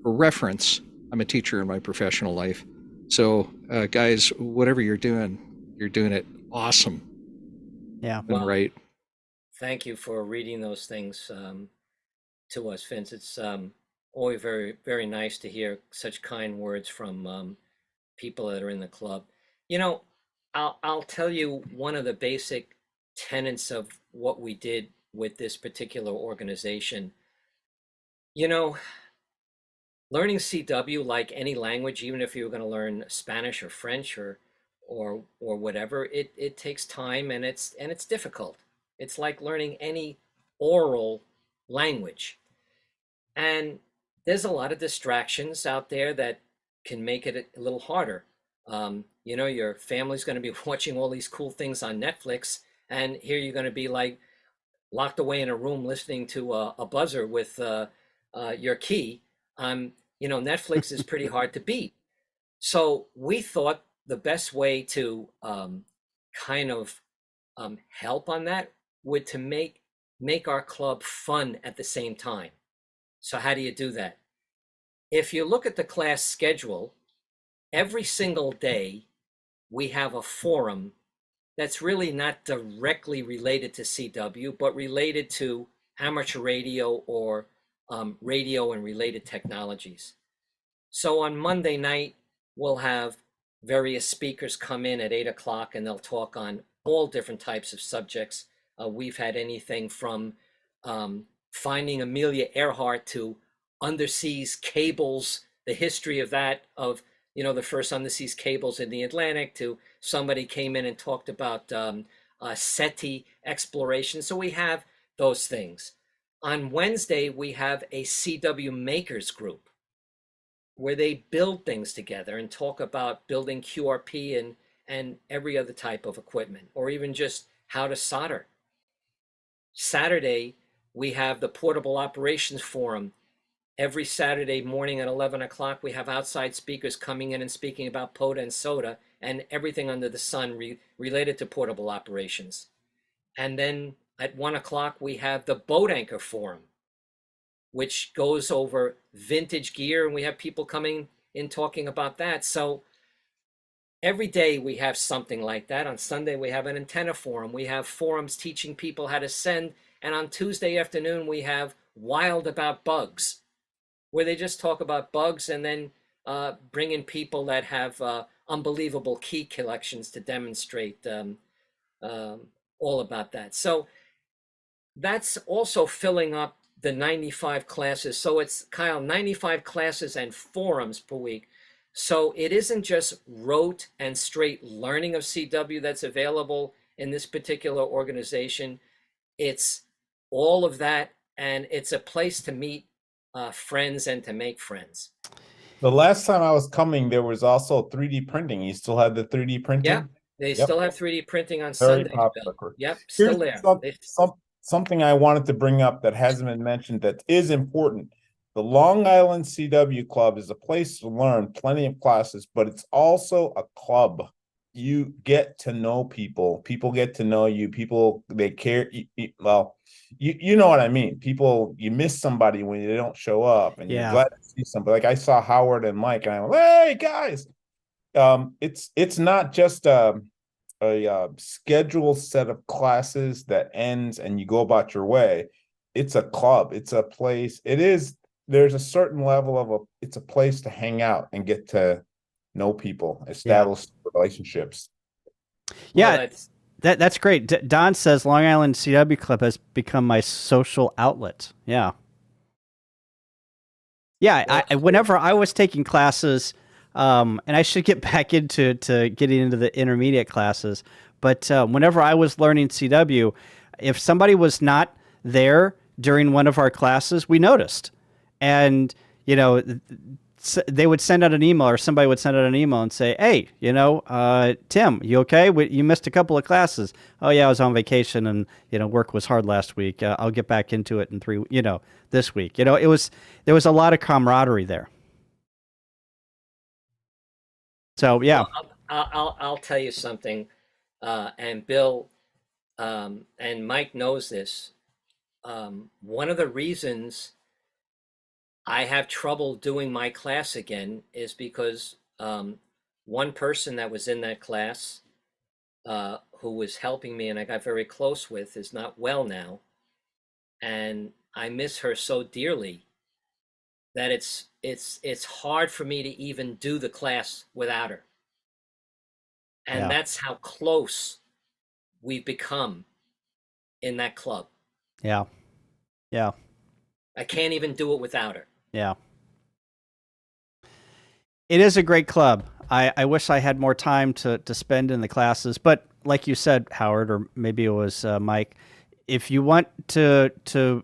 For reference, I'm a teacher in my professional life. So guys, whatever you're doing it awesome. Yeah. And right. Thank you for reading those things to us, Vince. It's always very, very nice to hear such kind words from people that are in the club. You know, I'll tell you one of the basic tenets of what we did with this particular organization. You know, learning CW, like any language, even if you're going to learn Spanish or French or whatever, it takes time and it's difficult. It's like learning any oral language. And there's a lot of distractions out there that can make it a little harder. You know, your family's going to be watching all these cool things on Netflix, and here you're going to be like locked away in a room listening to a buzzer with your key. You know, Netflix is pretty hard to beat. So we thought the best way to kind of help on that would to make our club fun at the same time. So how do you do that? If you look at the class schedule, every single day we have a forum that's really not directly related to CW, but related to amateur radio or radio and related technologies. So on Monday night, we'll have various speakers come in at 8 o'clock and they'll talk on all different types of subjects. We've had anything from finding Amelia Earhart to underseas cables, the history of that, of, you know, the first underseas cables in the Atlantic, to somebody came in and talked about SETI exploration. So we have those things. On Wednesday, we have a CW makers group where they build things together and talk about building QRP and every other type of equipment, or even just how to solder. Saturday, we have the Portable Operations Forum. Every Saturday morning at 11 o'clock, we have outside speakers coming in and speaking about POTA and SOTA and everything under the sun related to portable operations. And then at 1 o'clock, we have the Boat Anchor Forum, which goes over vintage gear, and we have people coming in talking about that. So every day we have something like that. On Sunday, we have an antenna forum. We have forums teaching people how to send. And on Tuesday afternoon, we have Wild About Bugs, where they just talk about bugs and then bring in people that have unbelievable key collections to demonstrate all about that. So that's also filling up the 95 classes. So it's, Kyle, 95 classes and forums per week. So it isn't just rote and straight learning of CW that's available in this particular organization. It's all of that, and it's a place to meet friends and to make friends. The last time I was coming, there was also 3D printing. You still have the 3D printing? Yeah, they still have 3D printing on Very Sundays. popular. Yep, still Here's there. something I wanted to bring up that hasn't been mentioned that is important. The Long Island CW Club is a place to learn plenty of classes, but it's also a club. You get to know people. People get to know you. People, they care. Well, you know what I mean. People, you miss somebody when they don't show up, and you're glad to see somebody. Like I saw Howard and Mike, and I went, "Hey guys!" It's not just a scheduled set of classes that ends and you go about your way. It's a club. It's a place. It is. There's a certain level of it's a place to hang out and get to know people, establish relationships. Yeah, that's great. Don says Long Island CW Club has become my social outlet. Yeah. Yeah, whenever I was taking classes, and I should get back into getting into the intermediate classes, but whenever I was learning CW, if somebody was not there during one of our classes, we noticed. And, you know, they would send out an email, or somebody would send out an email and say, "Hey, Tim, you okay? You missed a couple of classes." "Oh yeah, I was on vacation, and work was hard last week. I'll get back into it in this week." There was a lot of camaraderie there. So yeah. Well, I'll tell you something, and Bill and Mike knows this. One of the reasons I have trouble doing my class again is because one person that was in that class, who was helping me and I got very close with, is not well now, and I miss her so dearly that it's hard for me to even do the class without her. And Yeah. that's how close we've become in that club. Yeah. Yeah. I can't even do it without her. Yeah. It is a great club. I wish I had more time to spend in the classes, but like you said, Howard, or maybe it was Mike, if you want to do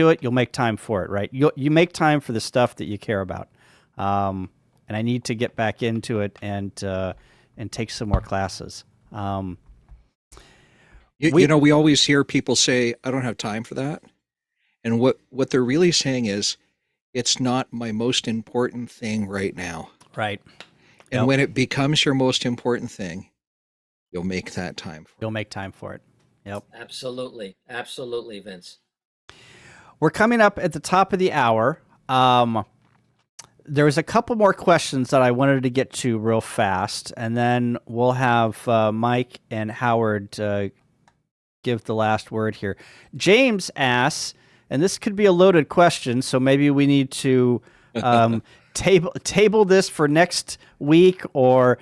it, you'll make time for it, right? You make time for the stuff that you care about. And I need to get back into it and take some more classes. We always hear people say, "I don't have time for that." And what they're really saying is, it's not my most important thing right now. Right. And Yep. when it becomes your most important thing, you'll make that time for it. You'll make time for it. Yep. Absolutely. Absolutely, Vince. We're coming up at the top of the hour. There was a couple more questions that I wanted to get to real fast, and then we'll have Mike and Howard give the last word here. James asks, and this could be a loaded question, so maybe we need to table this for next week, or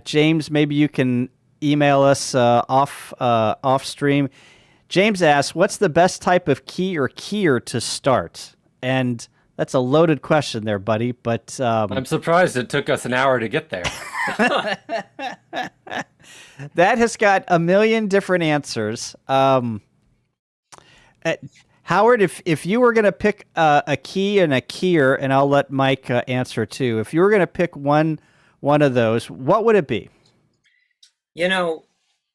James, maybe you can email us off stream. James asks, "What's the best type of key or keyer to start?" And that's a loaded question there, buddy. But I'm surprised it took us an hour to get there. that has got a million different answers. Howard, if you were going to pick a key and a keyer, and I'll let Mike answer too. If you were going to pick one of those, what would it be?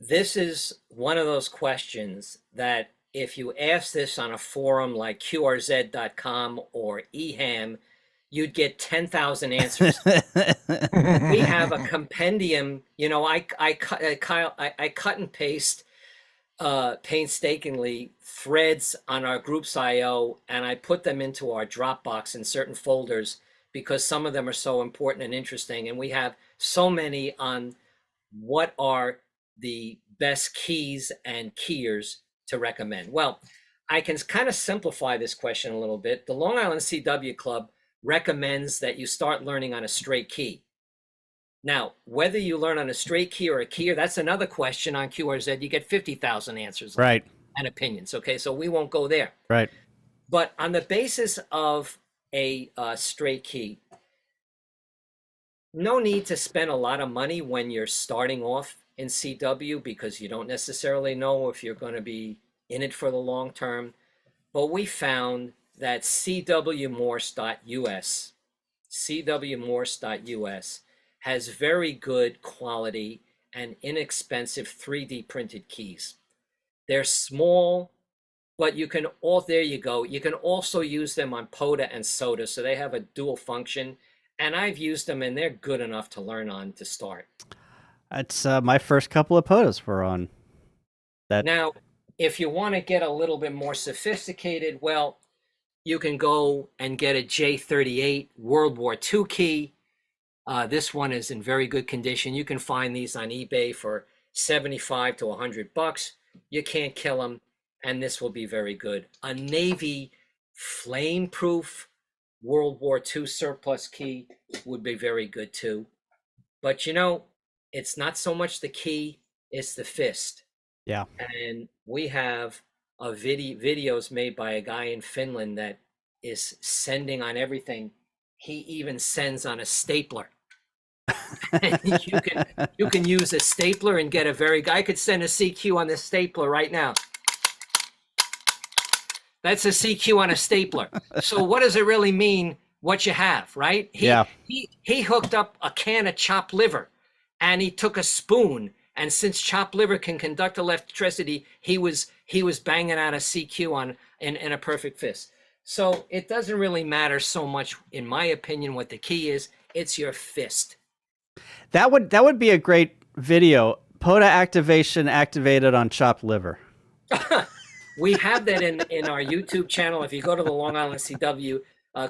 This is one of those questions that if you ask this on a forum like qrz.com or eham, you'd get 10,000 answers. We have a compendium. I cut and paste painstakingly threads on our groups IO, and I put them into our Dropbox in certain folders because some of them are so important and interesting, and we have so many on what are the best keys and keyers to recommend. Well, I can kind of simplify this question a little bit. The Long Island CW Club recommends that you start learning on a straight key. Now, whether you learn on a straight key or a keyer, that's another question on QRZ. You get 50,000 answers, right, and opinions. Okay, so we won't go there. Right. But on the basis of a straight key, no need to spend a lot of money when you're starting off in CW, because you don't necessarily know if you're going to be in it for the long term. But we found that cwmorse.us has very good quality and inexpensive 3D printed keys. They're small, but there you go. You can also use them on POTA and SOTA, so they have a dual function. And I've used them, and they're good enough to learn on to start. That's my first couple of POTAs were on that. Now, if you want to get a little bit more sophisticated, well, you can go and get a J38 World War II key. This one is in very good condition. You can find these on eBay for $75 to $100. You can't kill them, and this will be very good. A Navy flame-proof World War II surplus key would be very good too. But it's not so much the key, it's the fist. Yeah. And we have videos made by a guy in Finland that is sending on everything. He even sends on a stapler. you can use a stapler and get I could send a CQ on this stapler right now. That's a CQ on a stapler. So what does it really mean what you have, right? Yeah. He hooked up a can of chopped liver, and he took a spoon, and since chopped liver can conduct electricity, he was banging out a CQ on in a perfect fist. So it doesn't really matter so much, in my opinion, what the key is. It's your fist. That would be a great video. POTA activation activated on chopped liver. We have that in our YouTube channel. If you go to the Long Island CW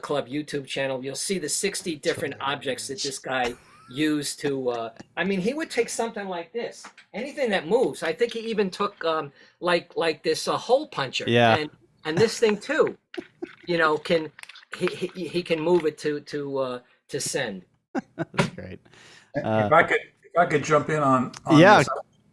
Club YouTube channel, you'll see the 60 different objects that this guy used to. I mean, he would take something like this, anything that moves. I think he even took like this hole puncher. Yeah. And this thing too, you know, he can move it to send. That's great. If I could jump in on Yeah, this,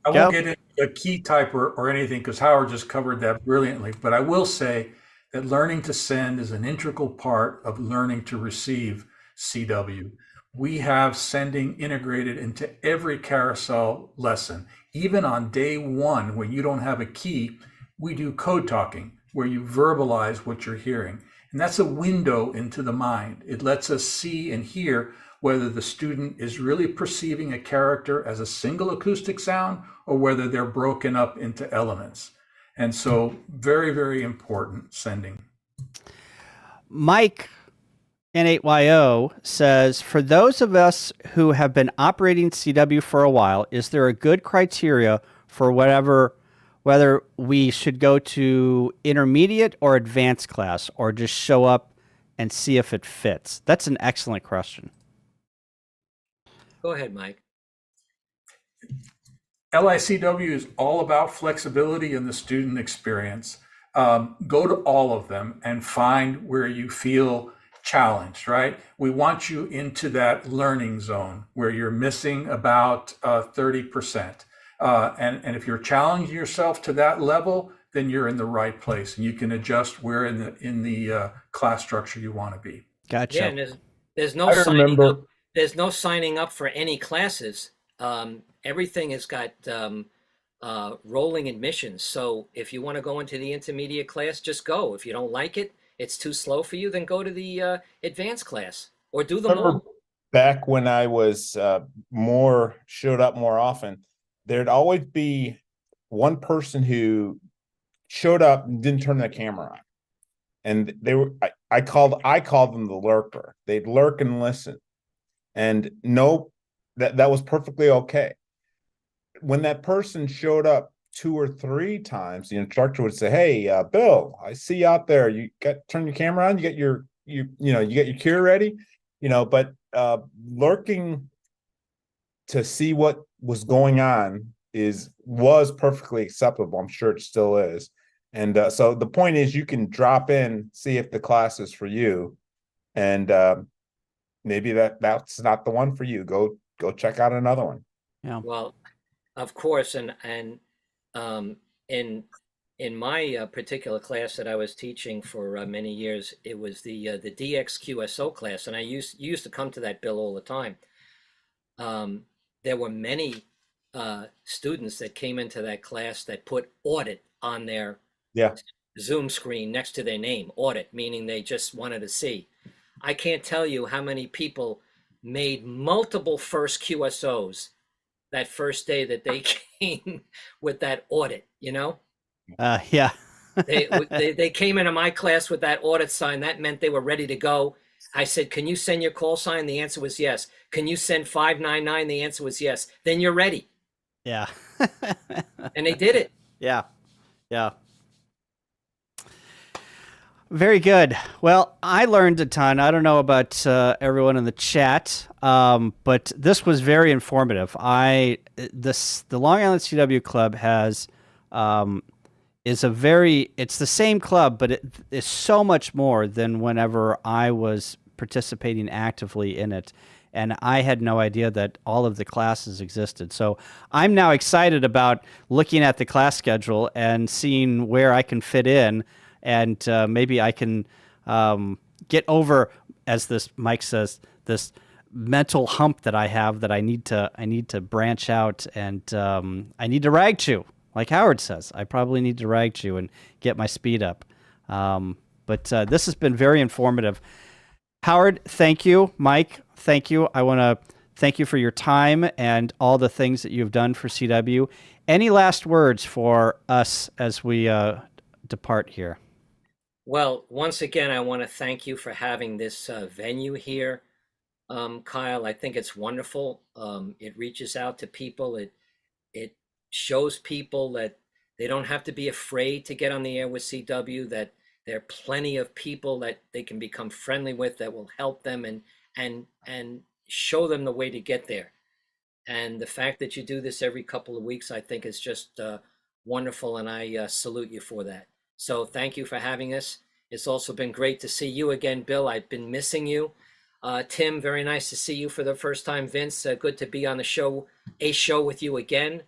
I won't get into a key type or anything because Howard just covered that brilliantly. But I will say that learning to send is an integral part of learning to receive CW. We have sending integrated into every carousel lesson. Even on day one, when you don't have a key, we do code talking where you verbalize what you're hearing. And that's a window into the mind. It lets us see and hear whether the student is really perceiving a character as a single acoustic sound or whether they're broken up into elements. And so very, very important sending. Mike N8YO says, for those of us who have been operating CW for a while, is there a good criteria for whether we should go to intermediate or advanced class or just show up and see if it fits? That's an excellent question. Go ahead, Mike. LICW is all about flexibility in the student experience. Go to all of them and find where you feel challenged, right? We want you into that learning zone where you're missing about 30%. And if you're challenging yourself to that level, then you're in the right place and you can adjust where in the class structure you want to be. Gotcha. Yeah, and there's no signing up. There's no signing up for any classes. Everything has got rolling admissions. So if you want to go into the intermediate class, just go. If you don't like it, it's too slow for you, then go to the advanced class or do them all. Back when I was showed up more often, there'd always be one person who showed up and didn't turn their camera on. And they were I called them the lurker. They'd lurk and listen. And no, that was perfectly okay. When that person showed up 2 or 3 times, the instructor would say, "Hey, Bill, I see you out there. You turn your camera on. You get your you get your cure ready, But lurking to see what was going on was perfectly acceptable. I'm sure it still is. And so the point is, you can drop in, see if the class is for you, and maybe that's not the one for you. Go check out another one. Yeah. Well, of course, and in my particular class that I was teaching for many years, it was the DXQSO class, and I used to come to that, Bill, all the time. There were many students that came into that class that put audit on their Zoom screen next to their name. Audit, meaning they just wanted to see. I can't tell you how many people made multiple first QSOs that first day that they came with that audit, Yeah. they came into my class with that audit sign. That meant they were ready to go. I said, "Can you send your call sign?" The answer was yes. "Can you send 599?" The answer was yes. Then you're ready. Yeah. And they did it. Yeah. Yeah. Very good. Well, I learned a ton. I don't know about everyone in the chat, but this was very informative. The Long Island CW Club it's the same club, but it is so much more than whenever I was participating actively in it. And I had no idea that all of the classes existed. So I'm now excited about looking at the class schedule and seeing where I can fit in. And maybe I can get over, as this Mike says, this mental hump that I have that I need to branch out, and I need to rag chew, like Howard says. I probably need to rag chew and get my speed up. But this has been very informative. Howard, thank you. Mike, thank you. I want to thank you for your time and all the things that you've done for CW. Any last words for us as we depart here? Well, once again, I want to thank you for having this venue here, Kyle. I think it's wonderful. It reaches out to people. It shows people that they don't have to be afraid to get on the air with CW. That there are plenty of people that they can become friendly with that will help them and show them the way to get there. And the fact that you do this every couple of weeks, I think, is just wonderful, and I salute you for that. So thank you for having us. It's also been great to see you again, Bill. I've been missing you. Tim, very nice to see you for the first time. Vince, good to be on a show with you again.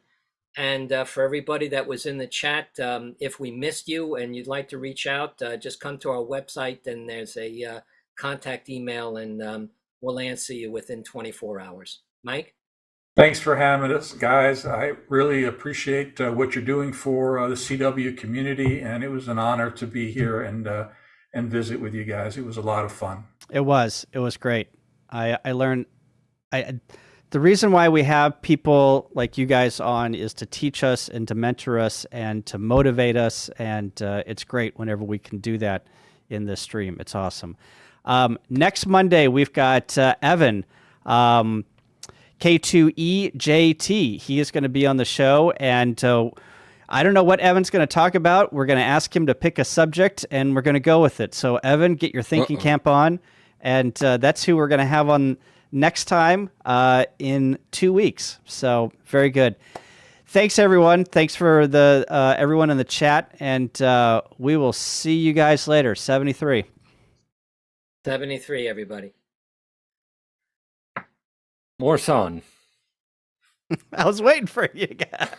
And for everybody that was in the chat, if we missed you and you'd like to reach out, just come to our website and there's a contact email, and we'll answer you within 24 hours. Mike? Thanks for having us, guys. I really appreciate what you're doing for the CW community, and it was an honor to be here and visit with you guys. It was a lot of fun. It was great. I learned. The reason why we have people like you guys on is to teach us and to mentor us and to motivate us, and it's great whenever we can do that in this stream. It's awesome. Next Monday we've got Evan. K2EJT. He is going to be on the show, and I don't know what Evan's going to talk about. We're going to ask him to pick a subject, and we're going to go with it. So, Evan, get your thinking cap on, and that's who we're going to have on next time in 2 weeks. So, very good. Thanks, everyone. Thanks for the everyone in the chat, and we will see you guys later. 73. 73, everybody. Morse on. I was waiting for you guys.